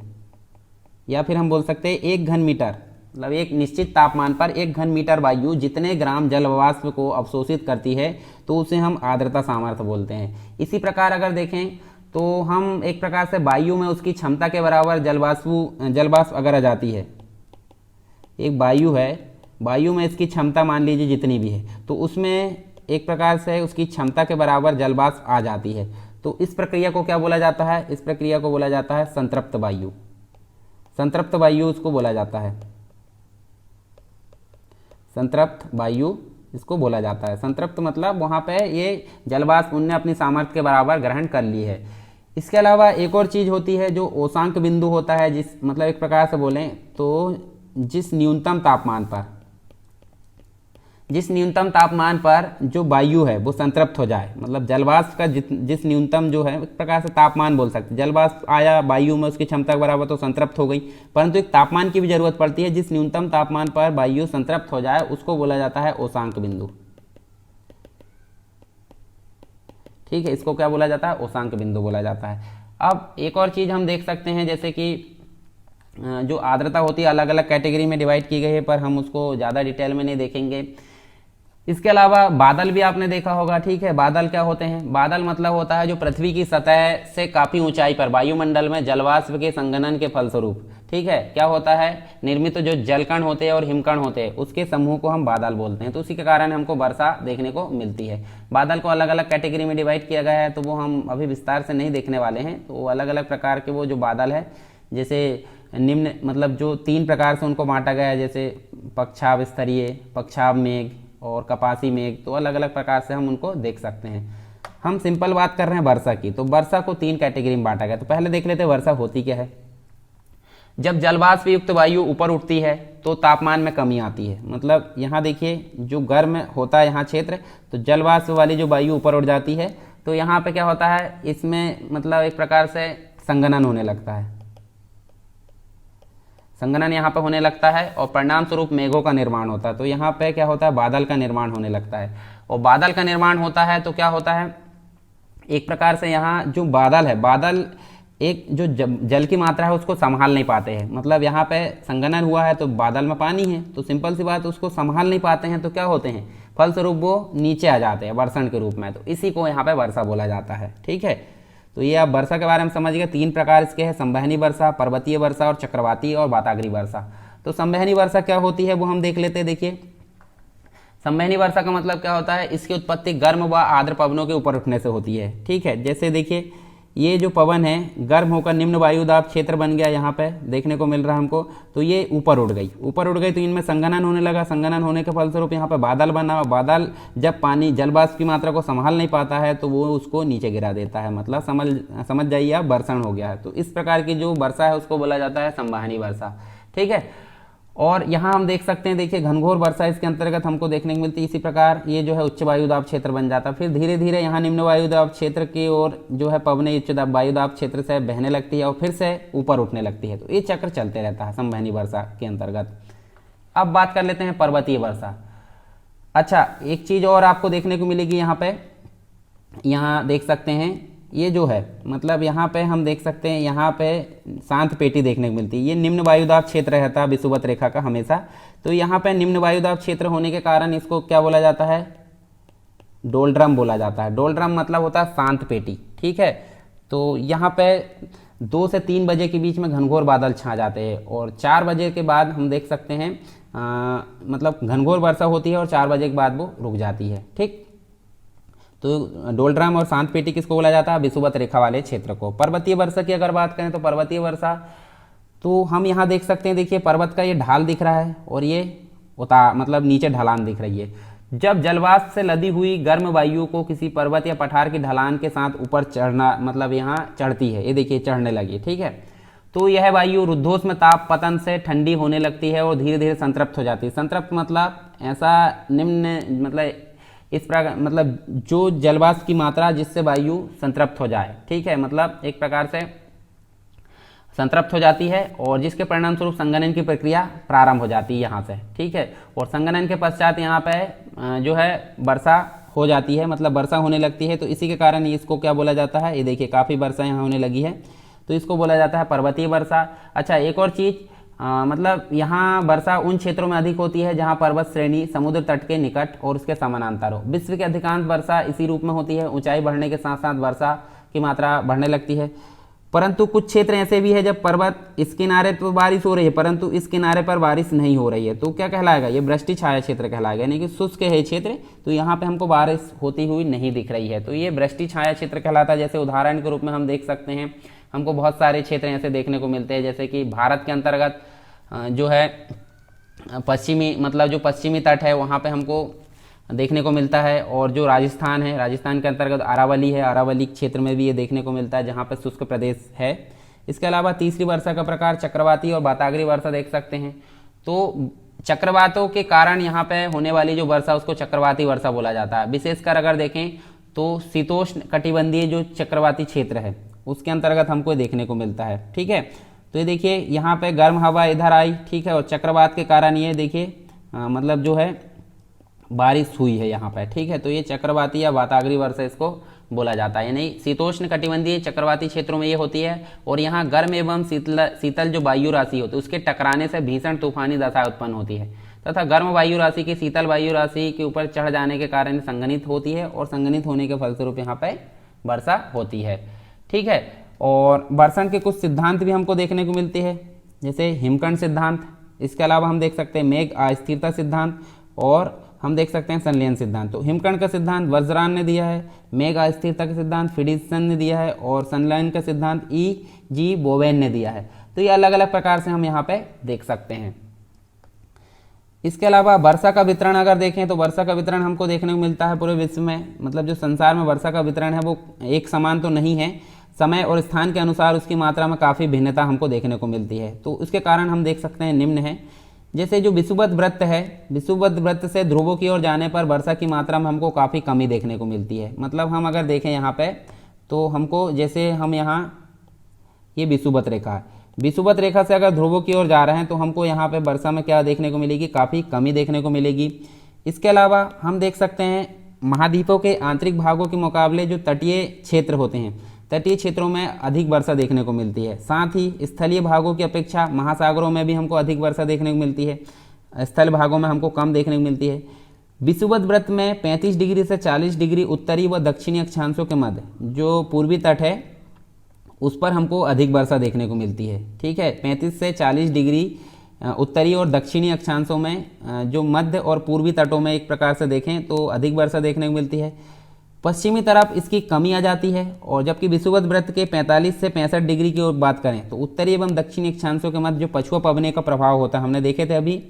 A: या फिर हम बोल सकते हैं 1 घन मीटर, मतलब एक निश्चित तापमान पर 1 घन मीटर वायु जितने ग्राम जल वाष्प को अवशोषित करती है, तो उसे हम आर्द्रता सामर्थ्य बोलते हैं। इसी प्रकार अगर देखें तो हम एक प्रकार से वायु में उसकी क्षमता के बराबर जल वाष्प अगर आ जाती है, एक वायु है, वायु में इसकी क्षमता मान लीजिए जितनी भी है, तो उसमें एक प्रकार से उसकी क्षमता के बराबर जल वाष्प आ जाती है, तो इस प्रक्रिया को क्या बोला जाता है, इस प्रक्रिया को बोला जाता है संतृप्त वायु। संतृप्त वायु इसको बोला जाता है, संतृप्त वायु इसको बोला जाता है। संतृप्त मतलब वहाँ पे ये जलवाष्प उनने अपनी सामर्थ्य के बराबर ग्रहण कर ली है। इसके अलावा एक और चीज़ होती है जो ओसांक बिंदु होता है, जिस मतलब एक प्रकार से बोलें तो जिस न्यूनतम तापमान पर जो वायु है वो संतृप्त हो जाए, मतलब जलवाष्प का जिस न्यूनतम जो है एक प्रकार से तापमान बोल सकते हैं, जलवाष्प आया वायु में उसकी क्षमता के बराबर तो संतृप्त हो गई, परंतु एक तापमान की भी जरूरत पड़ती है, जिस न्यूनतम तापमान पर वायु संतृप्त हो जाए उसको बोला जाता है ओसांक बिंदु। ठीक है, इसको क्या बोला जाता है, ओसांक बिंदु बोला जाता है। अब एक और चीज़ हम देख सकते हैं, जैसे कि जो आर्द्रता होती है अलग अलग कैटेगरी में डिवाइड की गई है, पर हम उसको ज़्यादा डिटेल में नहीं देखेंगे। इसके अलावा बादल भी आपने देखा होगा। ठीक है, बादल क्या होते हैं, बादल मतलब होता है जो पृथ्वी की सतह से काफ़ी ऊंचाई पर वायुमंडल में जलवाष्प के संघनन के फलस्वरूप, ठीक है, क्या होता है, निर्मित जो जलकण होते हैं और हिमकण होते हैं उसके समूह को हम बादल बोलते हैं। तो उसी के कारण हमको वर्षा देखने को मिलती है। बादल को अलग अलग कैटेगरी में डिवाइड किया गया है, तो वो हम अभी विस्तार से नहीं देखने वाले हैं। तो अलग अलग प्रकार के वो जो बादल है, जैसे निम्न मतलब जो 3 प्रकार से उनको बांटा गया है, जैसे पक्षाव स्तरीय, पक्षाव मेघ और कपासी मेघ, तो अलग अलग प्रकार से हम उनको देख सकते हैं। हम सिंपल बात कर रहे हैं वर्षा की, तो वर्षा को 3 कैटेगरी में बांटा गया। तो पहले देख लेते हैं वर्षा होती क्या है। जब जलवाष्प युक्त वायु ऊपर उठती है तो तापमान में कमी आती है। मतलब यहाँ देखिए जो गर्म होता है यहाँ क्षेत्र, तो जलवाष्प वाली जो वायु ऊपर उठ जाती है तो यहाँ पे क्या होता है, इसमें मतलब एक प्रकार से संघनन होने लगता है, संघनन यहाँ पे होने लगता है और परिणाम स्वरूप मेघों का निर्माण होता है। तो यहाँ पे क्या होता है, बादल का निर्माण होने लगता है। और बादल का निर्माण होता है तो क्या होता है, एक प्रकार से यहाँ जो बादल है, बादल एक जो जल की मात्रा है उसको संभाल नहीं पाते हैं। मतलब यहाँ पे संघनन हुआ है तो बादल में पानी है, तो सिंपल सी बात, उसको संभाल नहीं पाते हैं, तो क्या होते हैं, फलस्वरूप वो नीचे आ जाते हैं वर्षण के रूप में। तो इसी को यहाँ पे वर्षा बोला जाता है। ठीक है, तो ये आप वर्षा के बारे में समझ गए। 3 प्रकार इसके हैं, संवहनी वर्षा, पर्वतीय वर्षा और चक्रवाती और वाताग्री वर्षा। तो संवहनी वर्षा क्या होती है वो हम देख लेते हैं। देखिए, संवहनी वर्षा का मतलब क्या होता है, इसकी उत्पत्ति गर्म व आर्द्र पवनों के ऊपर उठने से होती है। ठीक है, जैसे देखिए ये जो पवन है गर्म होकर निम्न वायुदाब क्षेत्र बन गया, यहाँ पे देखने को मिल रहा है हमको, तो ये ऊपर उड़ गई तो इनमें संघनन होने लगा। संघनन होने के फलस्वरूप यहाँ पे बादल बना। बादल जब पानी जलवाष्प की मात्रा को संभाल नहीं पाता है तो वो उसको नीचे गिरा देता है। मतलब समझ जाइए आप, वर्षण हो गया है। तो इस प्रकार की जो वर्षा है उसको बोला जाता है संवहनी वर्षा। ठीक है, और यहाँ हम देख सकते हैं, देखिए घनघोर वर्षा इसके अंतर्गत हमको देखने को मिलती है। इसी प्रकार ये जो है उच्च वायुदाब क्षेत्र बन जाता है। फिर धीरे धीरे यहाँ निम्न वायुदाब क्षेत्र की ओर जो है पवनें उच्च वायुदाब क्षेत्र से बहने लगती है और फिर से ऊपर उठने लगती है। तो ये चक्र चलते रहता है संवहनी वर्षा के अंतर्गत। अब बात कर लेते हैं पर्वतीय वर्षा। अच्छा, एक चीज़ और आपको देखने को मिलेगी यहाँ पे, यहाँ देख सकते हैं ये जो है, मतलब यहाँ पे हम देख सकते हैं यहाँ पे शांत पेटी देखने को मिलती है। ये निम्न वायुदाब क्षेत्र रहता है विषुवत रेखा का हमेशा। तो यहाँ पे निम्न वायुदाब क्षेत्र होने के कारण इसको क्या बोला जाता है, डोलड्रम बोला जाता है। डोलड्रम मतलब होता है शांत पेटी। ठीक है, तो यहाँ पे 2 से 3 बजे के बीच में घनघोर बादल छा जाते हैं और 4 बजे के बाद हम देख सकते हैं मतलब घनघोर वर्षा होती है और 4 बजे के बाद वो रुक जाती है। ठीक, तो डोलड्रम और शांत पेटी किसको बोला जाता है, विषुवत रेखा वाले क्षेत्र को। पर्वतीय वर्षा की अगर बात करें तो पर्वतीय वर्षा, तो हम यहाँ देख सकते हैं, देखिए पर्वत का ये ढाल दिख रहा है और ये मतलब नीचे ढलान दिख रही है। जब जलवाष्प से लदी हुई गर्म वायु को किसी पर्वत या पठार की ढलान के साथ ऊपर चढ़ना, मतलब यहाँ चढ़ती है, ये देखिए चढ़ने लगी, ठीक है, तो यह वायु रुद्धोष्म ताप पतन से ठंडी होने लगती है और धीरे धीरे संतृप्त हो जाती है। संतृप्त मतलब ऐसा निम्न, मतलब इस प्रकार, मतलब जो जलवाष्प की मात्रा जिससे वायु संतृप्त हो जाए, ठीक है, मतलब एक प्रकार से संतृप्त हो जाती है और जिसके परिणाम स्वरूप संघनन की प्रक्रिया प्रारंभ हो जाती है यहाँ से, ठीक है। और संघनन के पश्चात यहाँ पे जो है वर्षा हो जाती है, मतलब वर्षा होने लगती है। तो इसी के कारण इसको क्या बोला जाता है, ये देखिए काफ़ी वर्षा यहाँ होने लगी है, तो इसको बोला जाता है पर्वतीय वर्षा। अच्छा, एक और चीज़, मतलब यहाँ वर्षा उन क्षेत्रों में अधिक होती है जहाँ पर्वत श्रेणी समुद्र तट के निकट और उसके समानांतर हो। विश्व की अधिकांश वर्षा इसी रूप में होती है। ऊंचाई बढ़ने के साथ साथ वर्षा की मात्रा बढ़ने लगती है, परंतु कुछ क्षेत्र ऐसे भी है जब पर्वत इस किनारे तो बारिश हो रही है परंतु इस किनारे पर बारिश नहीं हो रही है, तो क्या कहलाएगा, ये वृष्टि छाया क्षेत्र कहलाएगा, यानी कि शुष्क है क्षेत्र, तो यहाँ पे हमको बारिश होती हुई नहीं दिख रही है, तो ये वृष्टि छाया क्षेत्र कहलाता है। जैसे उदाहरण के रूप में हम देख सकते हैं, हमको बहुत सारे क्षेत्र ऐसे देखने को मिलते हैं, जैसे कि भारत के अंतर्गत जो है पश्चिमी, मतलब जो पश्चिमी तट है वहाँ पे हमको देखने को मिलता है, और जो राजस्थान है, राजस्थान के अंतर्गत अरावली है, अरावली क्षेत्र में भी ये देखने को मिलता है जहाँ पर शुष्क प्रदेश है। इसके अलावा तीसरी वर्षा का प्रकार चक्रवाती और वाताग्रीय वर्षा देख सकते हैं। तो चक्रवातों के कारण यहाँ पे होने वाली जो वर्षा उसको चक्रवाती वर्षा बोला जाता है। विशेषकर अगर देखें तो शीतोष्ण कटिबंधीय जो चक्रवाती क्षेत्र है उसके अंतर्गत हमको देखने को मिलता है, ठीक है। तो ये देखिए यहाँ पे गर्म हवा इधर आई, ठीक है, और चक्रवात के कारण ये देखिए मतलब जो है बारिश हुई है यहाँ पे, ठीक है। तो ये चक्रवाती या वाताग्रीय वर्षा इसको बोला जाता है, यानी शीतोष्ण कटिबंधीय चक्रवाती क्षेत्रों में ये होती है। और यहाँ गर्म एवं शीतल जो वायु राशि होती है उसके टकराने से भीषण तूफानी दशा उत्पन्न होती है तथा गर्म वायु राशि की शीतल वायु राशि के ऊपर चढ़ जाने के कारण संघनित होती है और संघनित होने के फलस्वरूप यहाँ पे वर्षा होती है, ठीक है। और वर्षण के कुछ सिद्धांत भी हमको देखने को मिलते हैं, जैसे हिमकर्ण सिद्धांत, इसके अलावा हम देख सकते हैं मेघ अस्थिरता सिद्धांत, और हम देख सकते हैं संलयन सिद्धांत। तो हिमकर्ण का सिद्धांत वज्रान ने दिया है, मेघ अस्थिरता का सिद्धांत फिडिसन ने दिया है, और संलयन का सिद्धांत E.G. बोवेन ने दिया है। तो ये अलग अलग प्रकार से हम यहाँ पे देख सकते हैं। इसके अलावा वर्षा का वितरण अगर देखें तो वर्षा का वितरण हमको देखने को मिलता है पूरे विश्व में, मतलब जो संसार में वर्षा का वितरण है वो एक समान तो नहीं है, समय और स्थान के अनुसार उसकी मात्रा में काफ़ी भिन्नता हमको देखने को मिलती है। तो उसके कारण हम देख सकते हैं निम्न है, जैसे जो विषुवत वृत्त है, विषुवत वृत्त से ध्रुवों की ओर जाने पर वर्षा की मात्रा में हमको काफ़ी कमी देखने को मिलती है। मतलब हम अगर देखें यहाँ पे तो हमको, जैसे हम यहाँ ये विषुवत रेखा है, विषुवत रेखा से अगर ध्रुवों की ओर जा रहे हैं तो हमको यहाँ पे वर्षा में क्या देखने को मिलेगी, काफ़ी कमी देखने को मिलेगी। इसके अलावा हम देख सकते हैं महाद्वीपों के आंतरिक भागों के मुकाबले जो तटीय क्षेत्र होते हैं, तटीय क्षेत्रों में अधिक वर्षा देखने को मिलती है। साथ ही स्थलीय भागों की अपेक्षा महासागरों में भी हमको अधिक वर्षा देखने को मिलती है, स्थल भागों में हमको कम देखने को मिलती है। विषुवत वृत्त में 35 डिग्री से 40 डिग्री उत्तरी व दक्षिणी अक्षांशों के मध्य जो पूर्वी तट है उस पर हमको अधिक वर्षा देखने को मिलती है, ठीक है। 35 से 40 डिग्री उत्तरी और दक्षिणी अक्षांशों में जो मध्य और पूर्वी तटों में एक प्रकार से देखें तो अधिक वर्षा देखने को मिलती है। पश्चिमी तरफ इसकी कमी आ जाती है, और जबकि विषुवत वृत्त के 45 से 65 डिग्री की ओर बात करें तो उत्तरी एवं दक्षिणी अक्षांशों के मध्य जो पछुआ पवने का प्रभाव होता है, हमने देखे थे अभी,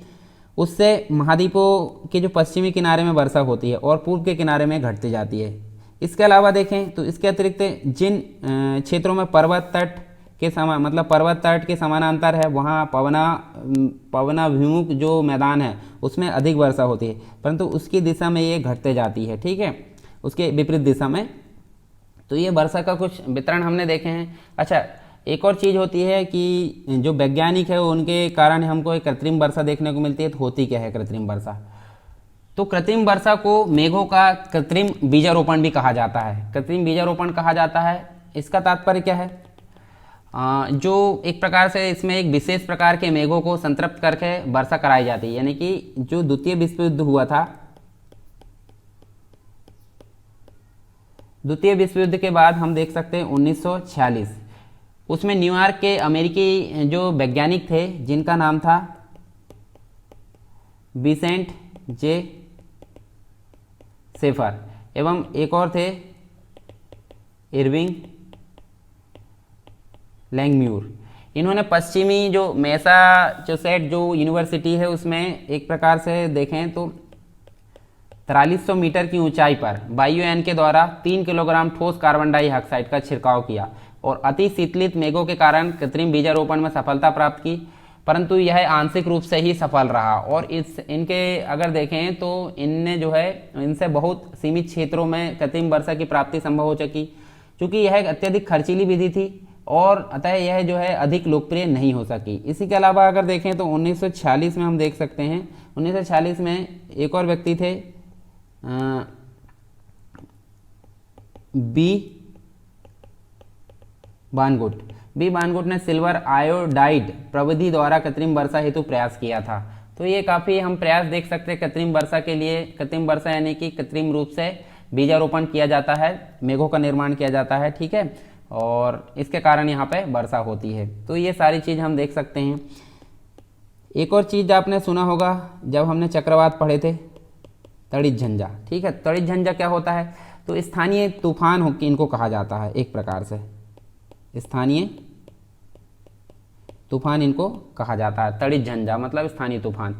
A: उससे महाद्वीपों के जो पश्चिमी किनारे में वर्षा होती है और पूर्व के किनारे में घटती जाती है। इसके अलावा देखें तो इसके अतिरिक्त जिन क्षेत्रों में पर्वत तट के मतलब पर्वत तट के समानांतर है वहाँ पवनाभिमुख जो मैदान है उसमें अधिक वर्षा होती है, परंतु उसकी दिशा में ये घटते जाती है, ठीक है, उसके विपरीत दिशा में। तो ये वर्षा का कुछ वितरण हमने देखे हैं। अच्छा, एक और चीज़ होती है कि जो वैज्ञानिक है उनके कारण हमको एक कृत्रिम वर्षा देखने को मिलती है। तो होती क्या है कृत्रिम वर्षा? तो कृत्रिम वर्षा को मेघों का कृत्रिम बीजारोपण भी कहा जाता है। कृत्रिम बीजारोपण कहा जाता है, इसका तात्पर्य क्या है? जो एक प्रकार से इसमें एक विशेष प्रकार के मेघों को संतृप्त करके वर्षा कराई जाती है, यानी कि जो द्वितीय विश्व युद्ध हुआ था, द्वितीय विश्व युद्ध के बाद हम देख सकते हैं 1946, उसमें न्यूयॉर्क के अमेरिकी जो वैज्ञानिक थे जिनका नाम था विसेंट जे सेफर एवं एक और थे इरविंग लैंगम्यूर, इन्होंने पश्चिमी जो मैसाचुसेट जो यूनिवर्सिटी है उसमें एक प्रकार से देखें तो 4300 मीटर की ऊंचाई पर वायुयान के द्वारा 3 किलोग्राम ठोस कार्बन डाइऑक्साइड का छिड़काव किया और अति शीतलित मेघों के कारण कृत्रिम बीजारोपण में सफलता प्राप्त की, परंतु यह आंशिक रूप से ही सफल रहा। और इनके अगर देखें तो इनने जो है इनसे बहुत सीमित क्षेत्रों में कृत्रिम वर्षा की प्राप्ति संभव हो सकी, क्योंकि यह एक अत्यधिक खर्चीली विधि थी और अतः यह जो है अधिक लोकप्रिय नहीं हो सकी। इसी के अलावा अगर देखें तो 1946 में हम देख सकते हैं, 1946 में एक और व्यक्ति थे बी बानगुट ने सिल्वर आयोडाइड प्रविधि द्वारा कृत्रिम वर्षा हेतु प्रयास किया था। तो ये काफ़ी हम प्रयास देख सकते हैं कृत्रिम वर्षा के लिए। कृत्रिम वर्षा यानी कि कृत्रिम रूप से बीजारोपण किया जाता है, मेघों का निर्माण किया जाता है, ठीक है, और इसके कारण यहाँ पे वर्षा होती है। तो ये सारी चीज़ हम देख सकते हैं। एक और चीज़ आपने सुना होगा जब हमने चक्रवात पढ़े थे, तड़ित झंझा, ठीक है। तड़ित झंझा क्या होता है? तो स्थानीय तूफान हो इनको कहा जाता है, एक प्रकार से स्थानीय तूफान इनको कहा जाता है। तड़ित झंझा मतलब स्थानीय तूफान,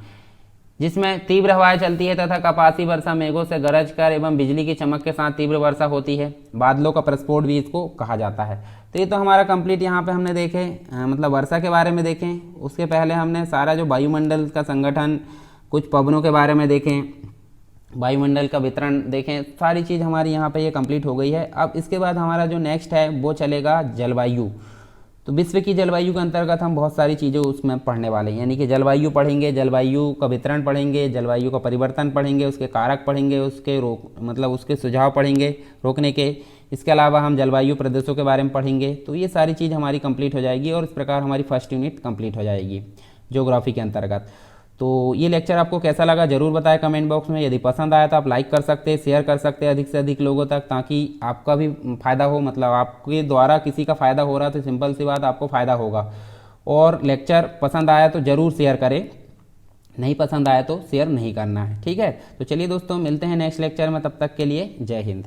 A: जिसमें तीव्र हवाएं चलती है तथा कपासी वर्षा मेघों से गरज कर एवं बिजली की चमक के साथ तीव्र वर्षा होती है। बादलों का प्रस्फोट भी इसको कहा जाता है। तो ये तो हमारा कंप्लीट यहाँ पे हमने देखे मतलब वर्षा के बारे में देखें। उसके पहले हमने सारा जो वायुमंडल का संगठन, कुछ पवनों के बारे में देखें, वायुमंडल का वितरण देखें, सारी चीज़ हमारी यहाँ पे ये कंप्लीट हो गई है। अब इसके बाद हमारा जो नेक्स्ट है वो चलेगा जलवायु। तो विश्व की जलवायु के अंतर्गत हम बहुत सारी चीज़ें उसमें पढ़ने वाले हैं, यानी कि जलवायु पढ़ेंगे, जलवायु का वितरण पढ़ेंगे, जलवायु का परिवर्तन पढ़ेंगे, उसके कारक पढ़ेंगे, उसके उसके सुझाव पढ़ेंगे रोकने के। इसके अलावा हम जलवायु प्रदेशों के बारे में पढ़ेंगे। तो ये सारी चीज़ हमारी कंप्लीट हो जाएगी और इस प्रकार हमारी फर्स्ट यूनिट कंप्लीट हो जाएगी ज्योग्राफी के अंतर्गत। तो ये लेक्चर आपको कैसा लगा ज़रूर बताएं कमेंट बॉक्स में। यदि पसंद आया तो आप लाइक कर सकते हैं, शेयर कर सकते हैं अधिक से अधिक लोगों तक, ताकि आपका भी फ़ायदा हो, मतलब आपके द्वारा किसी का फ़ायदा हो रहा तो सिंपल सी बात आपको फ़ायदा होगा। और लेक्चर पसंद आया तो ज़रूर शेयर करें, नहीं पसंद आया तो शेयर नहीं करना है, ठीक है। तो चलिए दोस्तों, मिलते हैं नेक्स्ट लेक्चर में, तब तक के लिए जय हिंद।